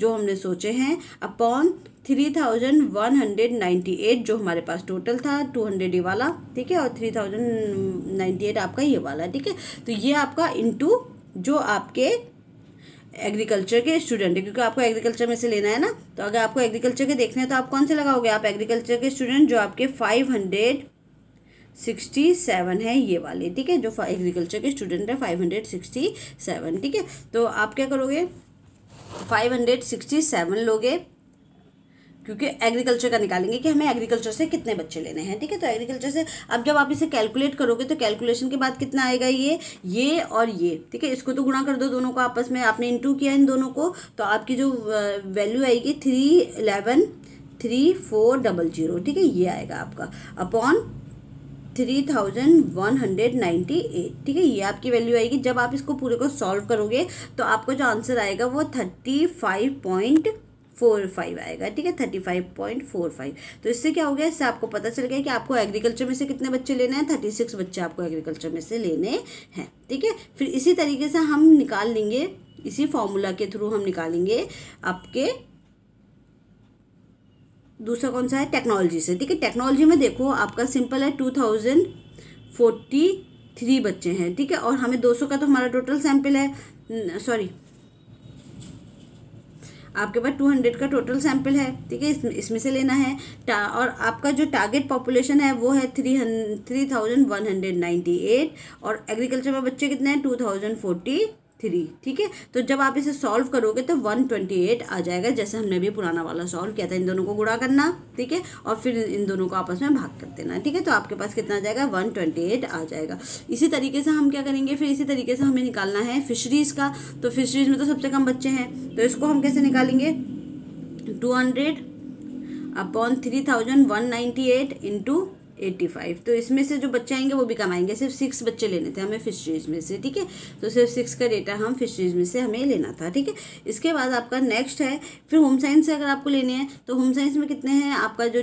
हमने सोचे हैं अपॉन 3198 जो हमारे पास टोटल था, 200 ये वाला, ठीक है, और 3098 आपका ये वाला, ठीक है। तो ये आपका इनटू जो आपके एग्रीकल्चर के स्टूडेंट है, क्योंकि आपको एग्रीकल्चर में से लेना है ना, तो अगर आपको एग्रीकल्चर के देखने हैं तो आप कौन से लगाओगे? आप एग्रीकल्चर के स्टूडेंट जो आपके 567 है ये वाले, ठीक है, जो एग्रीकल्चर के स्टूडेंट है 567, ठीक है। तो आप क्या करोगे? 567 लोगे, क्योंकि एग्रीकल्चर का निकालेंगे कि हमें एग्रीकल्चर से कितने बच्चे लेने हैं, ठीक है। तो एग्रीकल्चर से अब जब आप इसे कैलकुलेट करोगे तो कैलकुलेशन के बाद कितना आएगा? ये और ये, ठीक है, इसको तो गुणा कर दो दोनों को आपस में, आपने इनटू किया इन दोनों को, तो आपकी जो वैल्यू आएगी 3113400, ठीक है, ये आएगा आपका अपॉन 3198, ठीक है, ये आपकी वैल्यू आएगी। जब आप इसको पूरे को सॉल्व करोगे तो आपको जो आंसर आएगा वो 35.4 45 आएगा, ठीक है, 35.45। तो इससे क्या हो गया, इससे आपको पता चल गया कि आपको एग्रीकल्चर में से कितने बच्चे लेने हैं, 36 बच्चे आपको एग्रीकल्चर में से लेने हैं, ठीक है। फिर इसी तरीके से हम निकाल लेंगे, इसी फॉर्मूला के थ्रू हम निकालेंगे आपके दूसरा कौन सा है, टेक्नोलॉजी से, ठीक है। टेक्नोलॉजी में देखो आपका सिंपल है, 2043 बच्चे हैं, ठीक है, और हमें 200 का तो हमारा टोटल सैंपल है, सॉरी आपके पास 200 का टोटल सैंपल है, ठीक है, इसमें से लेना है। और आपका जो टारगेट पॉपुलेशन है वो है 3198 और एग्रीकल्चर में बच्चे कितने हैं, 2043, ठीक है। तो जब आप इसे सॉल्व करोगे तो 128 आ जाएगा, जैसे हमने अभी पुराना वाला सॉल्व किया था। इन दोनों को गुणा करना, ठीक है, और फिर इन दोनों को आपस में भाग कर देना, ठीक है। तो आपके पास कितना आ जाएगा, 128 आ जाएगा। इसी तरीके से हम क्या करेंगे, फिर इसी तरीके से हमें निकालना है फिशरीज़ का। तो फिशरीज़ में तो सबसे कम बच्चे हैं, तो इसको हम कैसे निकालेंगे, 200/3198 इंटू 85। तो इसमें से जो बच्चे आएंगे वो भी कम आएंगे, सिर्फ 6 बच्चे लेने थे हमें फिशरीज में से, ठीक है। तो सिर्फ 6 का डेटा हम फिशरीज में से हमें लेना था, ठीक है। इसके बाद आपका नेक्स्ट है फिर होम साइंस से अगर आपको लेने हैं तो होम साइंस में कितने हैं, आपका जो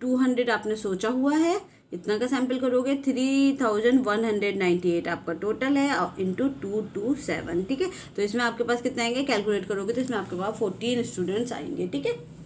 200 आपने सोचा हुआ है, इतना का सैंपल करोगे, 3198 आपका टोटल है इंटू 227, ठीक है। तो इसमें आपके पास कितने आएंगे, कैलकुलेट करोगे तो इसमें आपके पास 14 स्टूडेंट्स आएंगे, ठीक है।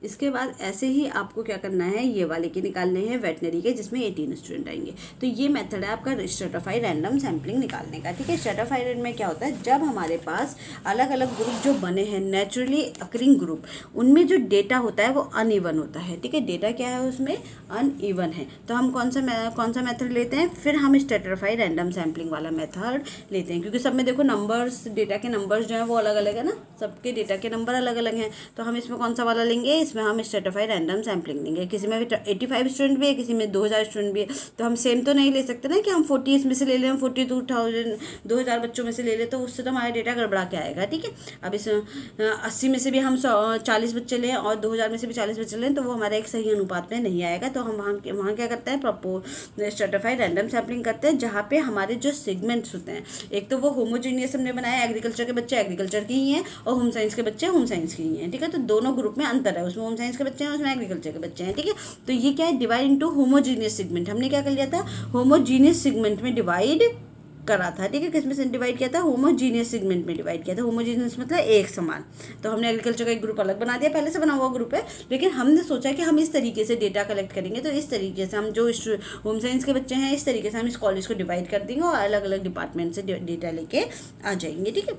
इसके बाद ऐसे ही आपको क्या करना है, ये वाले के निकालने हैं वेटनरी के, जिसमें 18 स्टूडेंट आएंगे। तो ये मेथड है आपका स्ट्रेटिफाइड रैंडम सैम्पलिंग निकालने का, ठीक है। स्ट्रेटिफाइड में क्या होता है, जब हमारे पास अलग अलग ग्रुप जो बने हैं, नेचुरली अकरिंग ग्रुप, उनमें जो डेटा होता है वो अनइवन होता है, ठीक है। डेटा क्या है उसमें, अनइवन है। तो हम कौन सा मेथड लेते हैं, फिर हम स्ट्रेटिफाइड रैंडम सैम्पलिंग वाला मेथड लेते हैं, क्योंकि सब में देखो नंबर्स, डेटा के नंबर्स जो हैं वो अलग अलग है ना, सबके डेटा के नंबर अलग अलग हैं। तो हम इसमें कौन सा वाला लेंगे, इसमें हम स्ट्रेटिफाइड रैंडम सैम्पलिंग लेंगे। किसी में भी 85 स्टूडेंट भी है, किसी में 2000 स्टूडेंट भी है, तो हम सेम तो नहीं ले सकते ना कि हम 40 इसमें से ले लें, 2000 बच्चों में से ले लें, तो उससे तो हमारा डेटा गड़बड़ा के आएगा, ठीक है। अब इस 80 में से भी हम 40 बच्चे लें और 2000 में से भी 40 बच्चे लें, तो वो हमारा एक सही अनुपात में नहीं आएगा। तो हम वहाँ क्या करते हैं, स्ट्रेटिफाइड रैंडम सैम्पलिंग करते हैं, जहाँ पे हमारे जो सेगमेंट्स होते हैं, एक तो वो होमोजीनियस हमने बनाया, एग्रीकल्चर के बच्चे एग्रीकल्चर के ही हैं और होम साइंस के बच्चे होम साइंस के ही हैं, ठीक है। तो दोनों ग्रुप में अंतर है, उसमें होम साइंस के बच्चे हैं, उसमें एग्रीकल्चर के बच्चे हैं, ठीक है। तो ये क्या है, डिवाइड इनटू होमोजीनियस सेगमेंट। हमने क्या कर लिया था, होमोजीनियस सेगमेंट में डिवाइड करा था, ठीक है। किसमें से डिवाइड किया था, होमोजीनियस सेगमेंट में डिवाइड किया था। होमोजीनियस मतलब एक समान। तो हमने एग्रीकल्चर का एक ग्रुप अलग बना दिया, पहले से बना हुआ ग्रुप है, लेकिन हमने सोचा कि हम इस तरीके से डेटा कलेक्ट करेंगे। तो इस तरीके से हम जो होम साइंस के बच्चे हैं, इस तरीके से हम इस कॉलेज को डिवाइड कर देंगे और अलग अलग डिपार्टमेंट से डेटा लेके आ जाएंगे, ठीक है।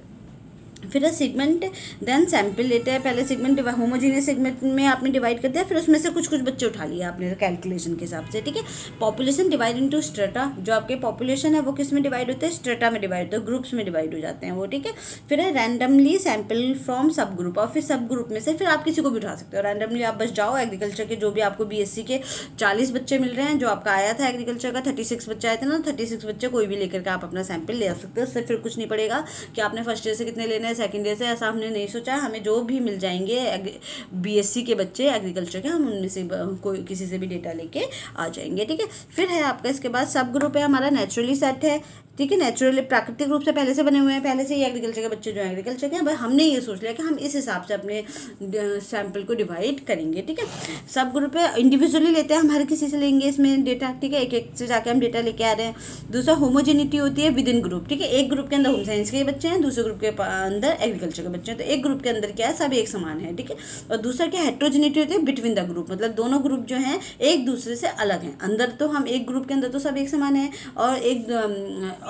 फिर सेगमेंट देन सैंपल लेते हैं। पहले सेगमेंट होमोजीनियस सेगमेंट में आपने डिवाइड कर दिया, फिर उसमें से कुछ बच्चे उठा लिया आपने कैलकुलेशन के हिसाब से, ठीक है। पॉपुलेशन डिवाइड इनटू स्ट्रेटा, जो आपके पॉपुलेशन है वो किस में डिवाइड होते हैं, स्ट्रेटा में डिवाइड होते हैं, ग्रुप्स में डिवाइड हो जाते हैं वो, ठीक है। फिर है रैंडमली सैंपल फ्रॉम सब ग्रुप, और फिर सब ग्रुप में से फिर आप किसी को भी उठा सकते हो रैंडमली। आप बस जाओ एग्रीकल्चर के, जो भी आपको BSc के 40 बच्चे मिल रहे हैं, जो आपका आया था एग्रीकल्चर का 36 बच्चे आए थे ना, 36 बच्चे कोई भी लेकर के आप अपना सैंपल ले आ सकते हो। उससे फिर कुछ नहीं पड़ेगा कि आपने फर्स्ट ईयर से कितने लेने हैं, सेकंड ईयर से, ऐसा हमने नहीं सोचा। हमें जो भी मिल जाएंगे BSc के बच्चे एग्रीकल्चर के, हम उनमें से कोई किसी से भी डेटा लेके आ जाएंगे, ठीक है। फिर है आपका इसके बाद सब ग्रुप है हमारा नेचुरली सेट है, ठीक है। नेचुरली प्राकृतिक रूप से पहले से बने हुए हैं, पहले से ही एग्रीकल्चर के बच्चे जो एग्रीकल्चर के हैं, बस हमने ये सोच लिया कि हम इस हिसाब से अपने सैंपल को डिवाइड करेंगे, ठीक है। सब ग्रुप है इंडिविजुअली लेते हैं, हम हर किसी से लेंगे इसमें डेटा, ठीक है। एक एक से जाके हम डेटा लेके आ रहे हैं। दूसरा होमोजेनिटी होती है विद इन ग्रुप, ठीक है। एक ग्रुप के अंदर होम साइंस के बच्चे हैं, दूसरे ग्रुप के अंदर एग्रीकल्चर के बच्चे हैं, तो एक ग्रुप के अंदर क्या है, सब एक समान है, ठीक है। और दूसरा क्या, हेट्रोजेनिटी होती है बिटवीन द ग्रुप, मतलब दोनों ग्रुप जो हैं एक दूसरे से अलग हैं। अंदर तो हम एक ग्रुप के अंदर तो सब एक समान है,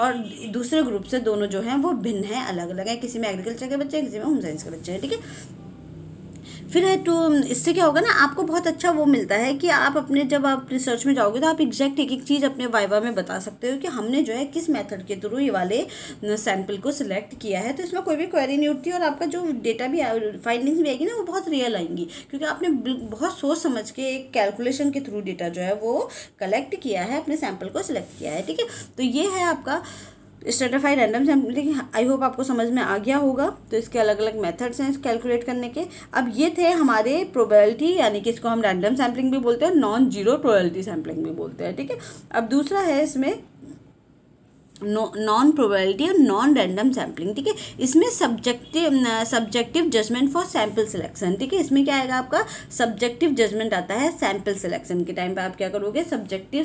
और दूसरे ग्रुप से दोनों जो हैं वो भिन्न हैं, अलग अलग हैं। किसी में एग्रीकल्चर के बच्चे हैं, किसी में होम साइंस के बच्चे हैं, ठीक है। फिर है तो इससे क्या होगा ना, आपको बहुत अच्छा वो मिलता है कि आप अपने जब आप रिसर्च में जाओगे तो आप एग्जैक्ट एक एक चीज़ अपने वाइवा में बता सकते हो कि हमने जो है किस मेथड के थ्रू ये वाले सैंपल को सिलेक्ट किया है। तो इसमें कोई भी क्वेरी नहीं उठती और आपका जो डेटा भी फाइंडिंग्स भी आएगी ना, वो बहुत रियल आएंगी, क्योंकि आपने बहुत सोच समझ के एक कैलकुलेशन के थ्रू डेटा जो है वो कलेक्ट किया है, अपने सैंपल को सिलेक्ट किया है, ठीक है। तो ये है आपका stratified random sampling I hope आपको समझ में आ गया होगा। तो इसके अलग अलग मेथड्स हैं कैलकुलेट करने के। अब ये थे हमारे प्रोबेबिलिटी, यानी कि इसको हम रैंडम सैम्पलिंग भी बोलते हैं, नॉन जीरो प्रोबेबिलिटी सैम्पलिंग भी बोलते हैं, ठीक है। अब दूसरा है इसमें नॉन प्रोबेबिलिटी और नॉन रैंडम सैम्पलिंग, ठीक है। इसमें subjective judgement for sample selection, ठीक है। इसमें क्या आएगा, आपका सब्जेक्टिव जजमेंट आता है सैम्पल सिलेक्शन के टाइम पे। आप क्या करोगे, सब्जेक्टिव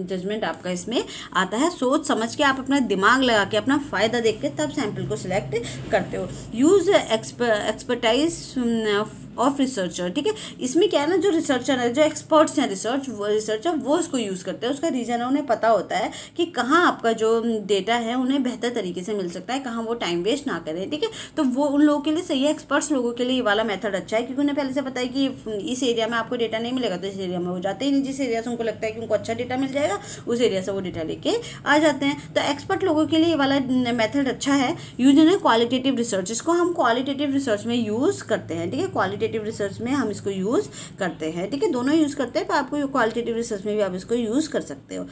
जजमेंट आपका इसमें आता है, सोच समझ के आप अपना दिमाग लगा के अपना फ़ायदा देख के तब सैम्पल को सिलेक्ट करते हो। यूज़ एक्सपर्टाइज ऑफ रिसर्चर, ठीक है। इसमें क्या है ना, जो रिसर्चर है, जो एक्सपर्ट्स हैं रिसर्चर वो इसको यूज़ करते हैं। उसका रीज़न है, उन्हें पता होता है कि कहाँ आपका जो डेटा है उन्हें बेहतर तरीके से मिल सकता है, कहाँ वो टाइम वेस्ट ना करें, ठीक है। तो वो उन लोगों के लिए सही है, एक्सपर्ट्स लोगों के लिए ये वाला मेथड अच्छा है, क्योंकि उन्हें पहले से पता है कि इस एरिया में आपको डेटा नहीं मिलेगा, तो इस एरिया में वो जाते ही नहीं। जिस एरिया से उनको लगता है कि उनको अच्छा डेटा मिल जाएगा, उस एरिया से वो डेटा लेके आ जाते हैं। तो एक्सपर्ट लोगों के लिए ये वाला मेथड अच्छा है। यूज इन क्वालिटेटिव रिसर्च, इसको हम क्वालिटेटिव रिसर्च में यूज़ करते हैं, ठीक है। क्वालिटेटिव रिसर्च में हम इसको यूज़ करते हैं, ठीक है। दोनों यूज़ करते हैं, पर आपको क्वालिटेटिव रिसर्च में भी आप इसको यूज़ कर सकते हो।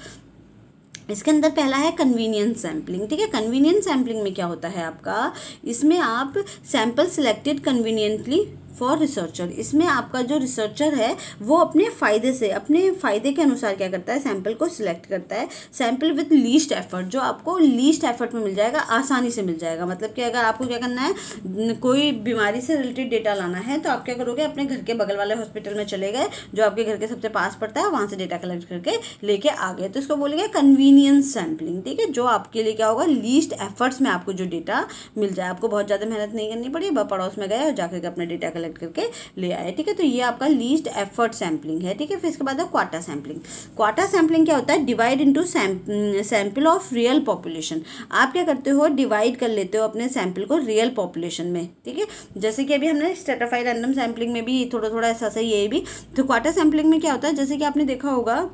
इसके अंदर पहला है कन्वीनियंस सैम्पलिंग, ठीक है। कन्वीनियंस सैम्पलिंग में क्या होता है आपका, इसमें आप sample selected conveniently for researcher, इसमें आपका जो रिसर्चर है वो अपने फ़ायदे के अनुसार क्या करता है, सैम्पल को सिलेक्ट करता है। सैम्पल विद लीस्ट एफर्ट, जो आपको लीस्ट एफर्ट में मिल जाएगा, आसानी से मिल जाएगा। मतलब कि अगर आपको क्या करना है, कोई बीमारी से रिलेटेड डेटा लाना है, तो आप क्या करोगे, अपने घर के बगल वाले हॉस्पिटल में चले गए, जो आपके घर के सबसे पास पड़ता है, वहाँ से डेटा कलेक्ट करके लेके आ गए। तो इसको बोलेंगे कन्वीनियंस सैम्पलिंग, ठीक है। जो आपके लिए क्या होगा, लीस्ट एफर्ट्स में आपको जो डेटा मिल जाए, आपको बहुत ज़्यादा मेहनत नहीं करनी पड़ी, पड़ोस में गए और जाकर अपना डेटा कलेक्ट करके ले आए, ठीक है। तो ये आपका लीस्ट एफर्ट सैम्पलिंग है, ठीक है। फिर इसके बाद है क्वाटा सैम्पलिंग। क्वाटा सैम्पलिंग क्या होता है, divide into sample of real population. आप क्या करते हो, डिवाइड कर लेते हो अपने सैंपल को रियल पॉपुलेशन में, ठीक है। जैसे कि अभी हमने स्ट्रेटिफाइड रैंडम सैम्पलिंग में भी थोड़ा थोड़ा ऐसा सही ये भी। तो क्वाटा सैम्पलिंग में क्या होता है, जैसे कि आपने देखा होगा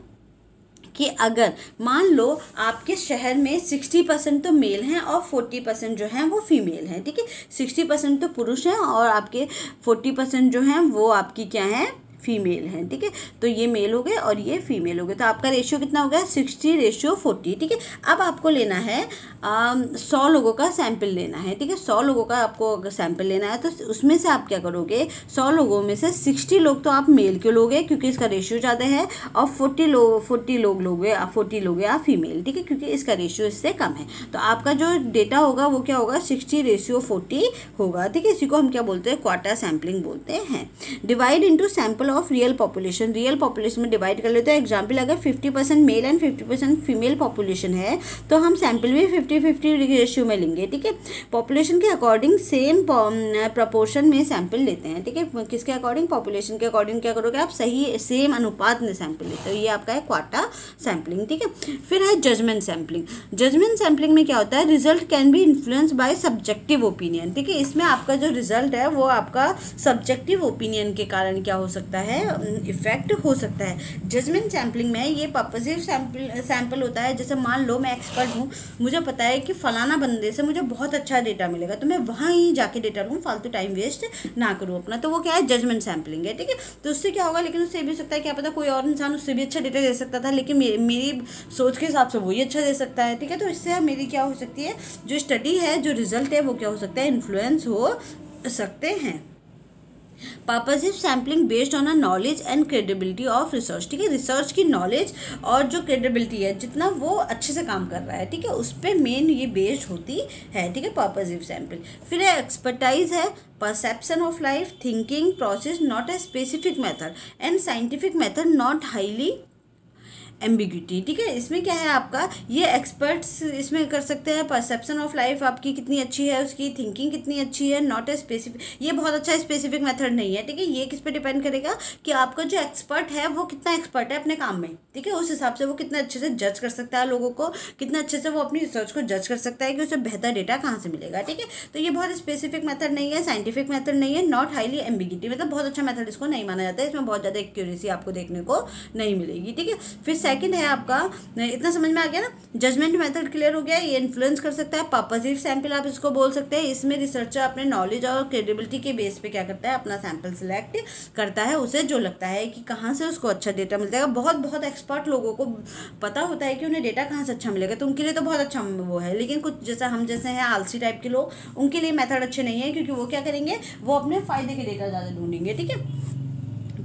कि अगर मान लो आपके शहर में 60% तो मेल हैं और 40% जो हैं वो फीमेल हैं, ठीक है। 60% तो पुरुष हैं और आपके 40% जो हैं वो आपकी क्या हैं, फीमेल हैं, ठीक है। तो ये मेल हो गए और ये फीमेल हो गए। तो आपका रेशियो कितना हो गया, 60:40, ठीक है। अब आपको लेना है 100 लोगों का सैंपल लेना है, ठीक है। 100 लोगों का आपको अगर सैंपल लेना है, तो उसमें से आप क्या करोगे, 100 लोगों में से 60 लोग तो आप मेल के लोगे, क्योंकि इसका रेशियो ज़्यादा है, और 40 लोग लोगे आप फीमेल, ठीक है, क्योंकि इसका रेशियो इससे कम है। तो आपका जो डेटा होगा वो क्या होगा, 60:40 होगा, ठीक है। इसी को हम क्या बोलते हैं, क्वाटा सैम्पलिंग बोलते हैं। Divide into sample of real population, real population में डिवाइड कर लेते हैं। एग्जाम्पल, अगर 50% मेल एंड 50% फीमेल पॉपुलेशन है, तो हम सैंपल भी 50-50 रेशियो में लेंगे, ठीक है। पॉपुलेशन के अकॉर्डिंग सेम प्रपोर्शन में सैंपल लेते हैं, ठीक है। किसके अकॉर्डिंग, पॉपुलेशन के अकॉर्डिंग क्या करोगे आप, सही सेम अनुपात में सैंपल लेते हो। ये आपका है क्वाटा सैम्पलिंग, ठीक है। फिर है जजमेंट सैम्पलिंग। जजमेंट सैम्पलिंग में क्या होता है, result can be influence by subjective opinion, ठीक है। इसमें आपका जो रिजल्ट है वो आपका सब्जेक्टिव ओपिनियन के कारण क्या हो सकता है, इफेक्ट हो सकता है। जजमेंट सैम्पलिंग में ये पर्पसिव सैंपल होता है। जैसे मान लो मैं एक्सपर्ट हूँ, मुझे पता है कि फलाना बंदे से मुझे बहुत अच्छा डेटा मिलेगा, तो मैं वहाँ ही जाके डेटा लूँ, फालतू टाइम वेस्ट ना करूँ अपना। तो वो क्या है, जजमेंट सैम्पलिंग है, ठीक है। तो उससे क्या होगा, लेकिन उससे भी हो सकता है, क्या पता कोई और इंसान उससे भी अच्छा डेटा दे सकता था, लेकिन मेरी सोच के हिसाब से वही अच्छा दे सकता है, ठीक है। तो इससे मेरी क्या हो सकती है, जो स्टडी है, जो रिजल्ट है, वो क्या हो सकता है, इन्फ्लुएंस हो सकते हैं। Purposive sampling based on a knowledge and credibility of research, ठीक है। रिसर्च की नॉलेज और जो क्रेडिबिलिटी है, जितना वो अच्छे से काम कर रहा है, ठीक है, उस पर मेन ये बेस्ड होती है, ठीक है, पर्पसिव सैम्पल। फिर है एक्सपर्टाइज है, perception of life, thinking process, not a specific method, and scientific method, not highly ambiguity, ठीक है। इसमें क्या है आपका, ये एक्सपर्ट्स इसमें कर सकते हैं, परसेप्शन ऑफ लाइफ आपकी कितनी अच्छी है, उसकी थिंकिंग कितनी अच्छी है, नॉट ए स्पेसिफिक, ये बहुत अच्छा स्पेसिफिक मेथड नहीं है, ठीक है। ये किस पे डिपेंड करेगा कि आपका जो एक्सपर्ट है वो कितना एक्सपर्ट है अपने काम में, ठीक है। उस हिसाब से वो कितना अच्छे से जज कर सकता है लोगों को, कितना अच्छे से वो अपनी रिसर्च को जज कर सकता है कि उसे बेहतर डेटा कहाँ से मिलेगा, ठीक है। तो ये बहुत स्पेसिफिक मेथड नहीं है, साइंटिफिक मेथड नहीं है, नॉट हाईली एम्बिग्यूटी, मतलब बहुत अच्छा मेथड इसको नहीं माना जाता है, इसमें बहुत ज़्यादा एक्यूरेसी आपको देखने को नहीं मिलेगी, ठीक है। फिर सेकंड है आपका, इतना समझ में आ गया ना, जजमेंट मेथड क्लियर हो गया। ये इन्फ्लुएंस कर सकता है, पर्पसिव सैंपल आप इसको बोल सकते हैं। इसमें रिसर्चर अपने नॉलेज और क्रेडिबिलिटी के बेस पे क्या करता है, अपना सैंपल सिलेक्ट करता है, उसे जो लगता है कि कहाँ से उसको अच्छा डेटा मिल जाएगा। बहुत एक्सपर्ट लोगों को पता होता है कि उन्हें डेटा कहाँ से अच्छा मिलेगा, तो उनके लिए तो बहुत अच्छा वो है। लेकिन कुछ जैसा हम जैसे हैं आलसी टाइप के लोग, उनके लिए मेथड अच्छे नहीं है, क्योंकि वो क्या करेंगे, वो अपने फायदे के डेटा ज़्यादा ढूंढेंगे। ठीक है,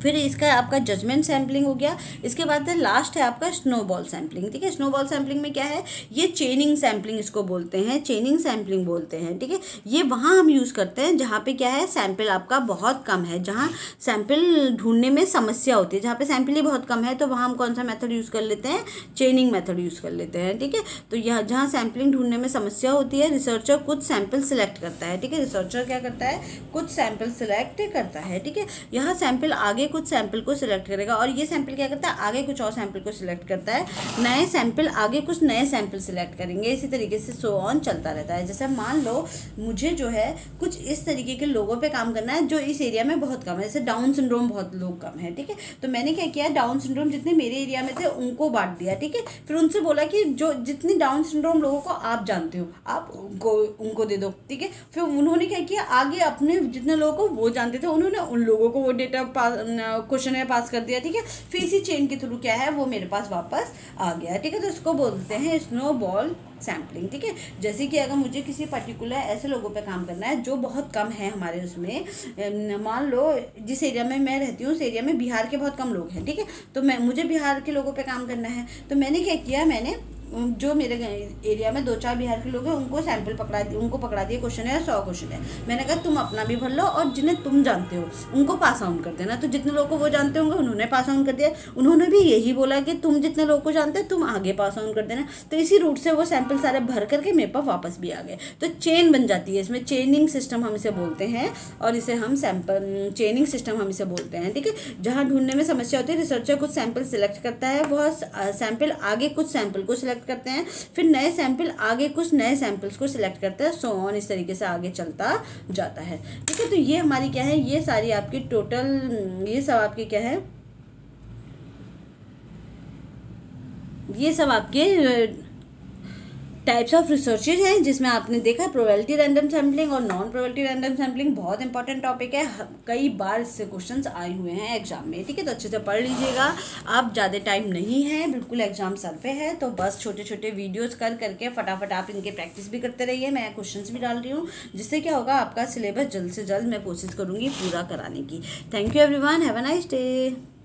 फिर इसका आपका जजमेंट सैम्पलिंग हो गया। इसके बाद लास्ट है आपका स्नोबॉल सैम्पलिंग। ठीक है, स्नोबॉल सैम्पलिंग में क्या है, ये चेनिंग सैम्पलिंग इसको बोलते हैं, चेनिंग सैम्पलिंग बोलते हैं। ठीक है, ये वहाँ हम यूज़ करते हैं जहाँ पे क्या है, सैंपल आपका बहुत कम है, जहाँ सैंपल ढूंढने में समस्या होती है। जहाँ पे सैंपल ही बहुत कम है तो वहाँ हम कौन सा मेथड यूज़ कर लेते हैं, चेनिंग मेथड यूज़ कर लेते हैं। ठीक है, तो यह जहाँ सैम्पलिंग ढूंढने में समस्या होती है, रिसर्चर कुछ सैंपल सिलेक्ट करता है। ठीक है, रिसर्चर क्या करता है, कुछ सैंपल सिलेक्ट करता है। ठीक है, यहाँ सैंपल आगे कुछ सैंपल को सिलेक्ट करेगा, और ये सैंपल क्या करता है, आगे कुछ और सैंपल को सिलेक्ट करता है। नए सैंपल आगे कुछ नए सैंपल सिलेक्ट करेंगे, इसी तरीके से सो ऑन चलता रहता है। जैसे मान लो मुझे जो है कुछ इस तरीके के लोगों पे काम करना है जो इस एरिया में बहुत कम है, जैसे डाउन सिंड्रोम बहुत लोग कम है। ठीक है, तो मैंने क्या किया, डाउन सिंड्रोम जितने मेरे एरिया में थे उनको बांट दिया। ठीक है, फिर उनसे बोला कि जो जितनी डाउन सिंड्रोम लोगों को आप जानते हो आप उनको दे दो। ठीक है, फिर उन्होंने क्या किया, आगे अपने जितने लोगों को वो जानते थे उन्होंने उन लोगों को वो डेटा क्वेश्चन में पास कर दिया। ठीक है, फिर इसी चेन के थ्रू क्या है, वो मेरे पास वापस आ गया। ठीक है, तो इसको बोलते हैं स्नोबॉल सैम्पलिंग। ठीक है, जैसे कि अगर मुझे किसी पर्टिकुलर ऐसे लोगों पे काम करना है जो बहुत कम है हमारे उसमें, मान लो जिस एरिया में मैं रहती हूँ उस एरिया में बिहार के बहुत कम लोग हैं। ठीक है, तो मुझे बिहार के लोगों पे काम करना है, तो मैंने क्या किया, मैंने जो मेरे एरिया में 2-4 बिहार के लोग हैं उनको सैंपल उनको पकड़ा दिए, क्वेश्चन है 100 क्वेश्चन है। मैंने कहा तुम अपना भी भर लो और जिन्हें तुम जानते हो उनको पास ऑन कर देना। तो जितने लोगों को वो जानते होंगे उन्होंने पास ऑन कर दिया, उन्होंने भी यही बोला कि तुम जितने लोगों को जानते हो तुम आगे पास ऑन कर देना। तो इसी रूट से वो सैंपल सारे भर करके मेरे पास वापस भी आ गए। तो चेन बन जाती है, इसमें चेनिंग सिस्टम हम इसे बोलते हैं, और इसे हम सैंपल चेनिंग सिस्टम हम इसे बोलते हैं। ठीक है, जहाँ ढूंढने में समस्या होती है, रिसर्चर कुछ सैंपल सिलेक्ट करता है, वह सैंपल आगे कुछ सैंपल को सिलेक्ट करते हैं, फिर नए सैंपल आगे कुछ नए सैंपल्स को सिलेक्ट करते हैं, सो ऑन इस तरीके से आगे चलता जाता है। ठीक है, तो ये हमारी क्या है, ये सारी आपकी टोटल, ये सब आपकी क्या है, ये सब आपके टाइप्स ऑफ रिसर्चेज हैं, जिसमें आपने देखा प्रोबेबिलिटी रैंडम सैम्पलिंग और नॉन प्रोबेबिलिटी रैंडम सैम्पलिंग बहुत इंपॉर्टेंट टॉपिक है, कई बार इससे क्वेश्चंस आए हुए हैं एग्जाम में। ठीक है, तो अच्छे से पढ़ लीजिएगा। आप ज़्यादा टाइम नहीं है, बिल्कुल एग्जाम सर पे है, तो बस छोटे छोटे वीडियोस करके फटाफट आप इनके प्रैक्टिस भी करते रहिए। मैं क्वेश्चंस भी डाल रही हूँ, जिससे क्या होगा, आपका सिलेबस जल्द से जल्द मैं कोशिश करूँगी पूरा कराने की। Thank you everyone, have a nice day.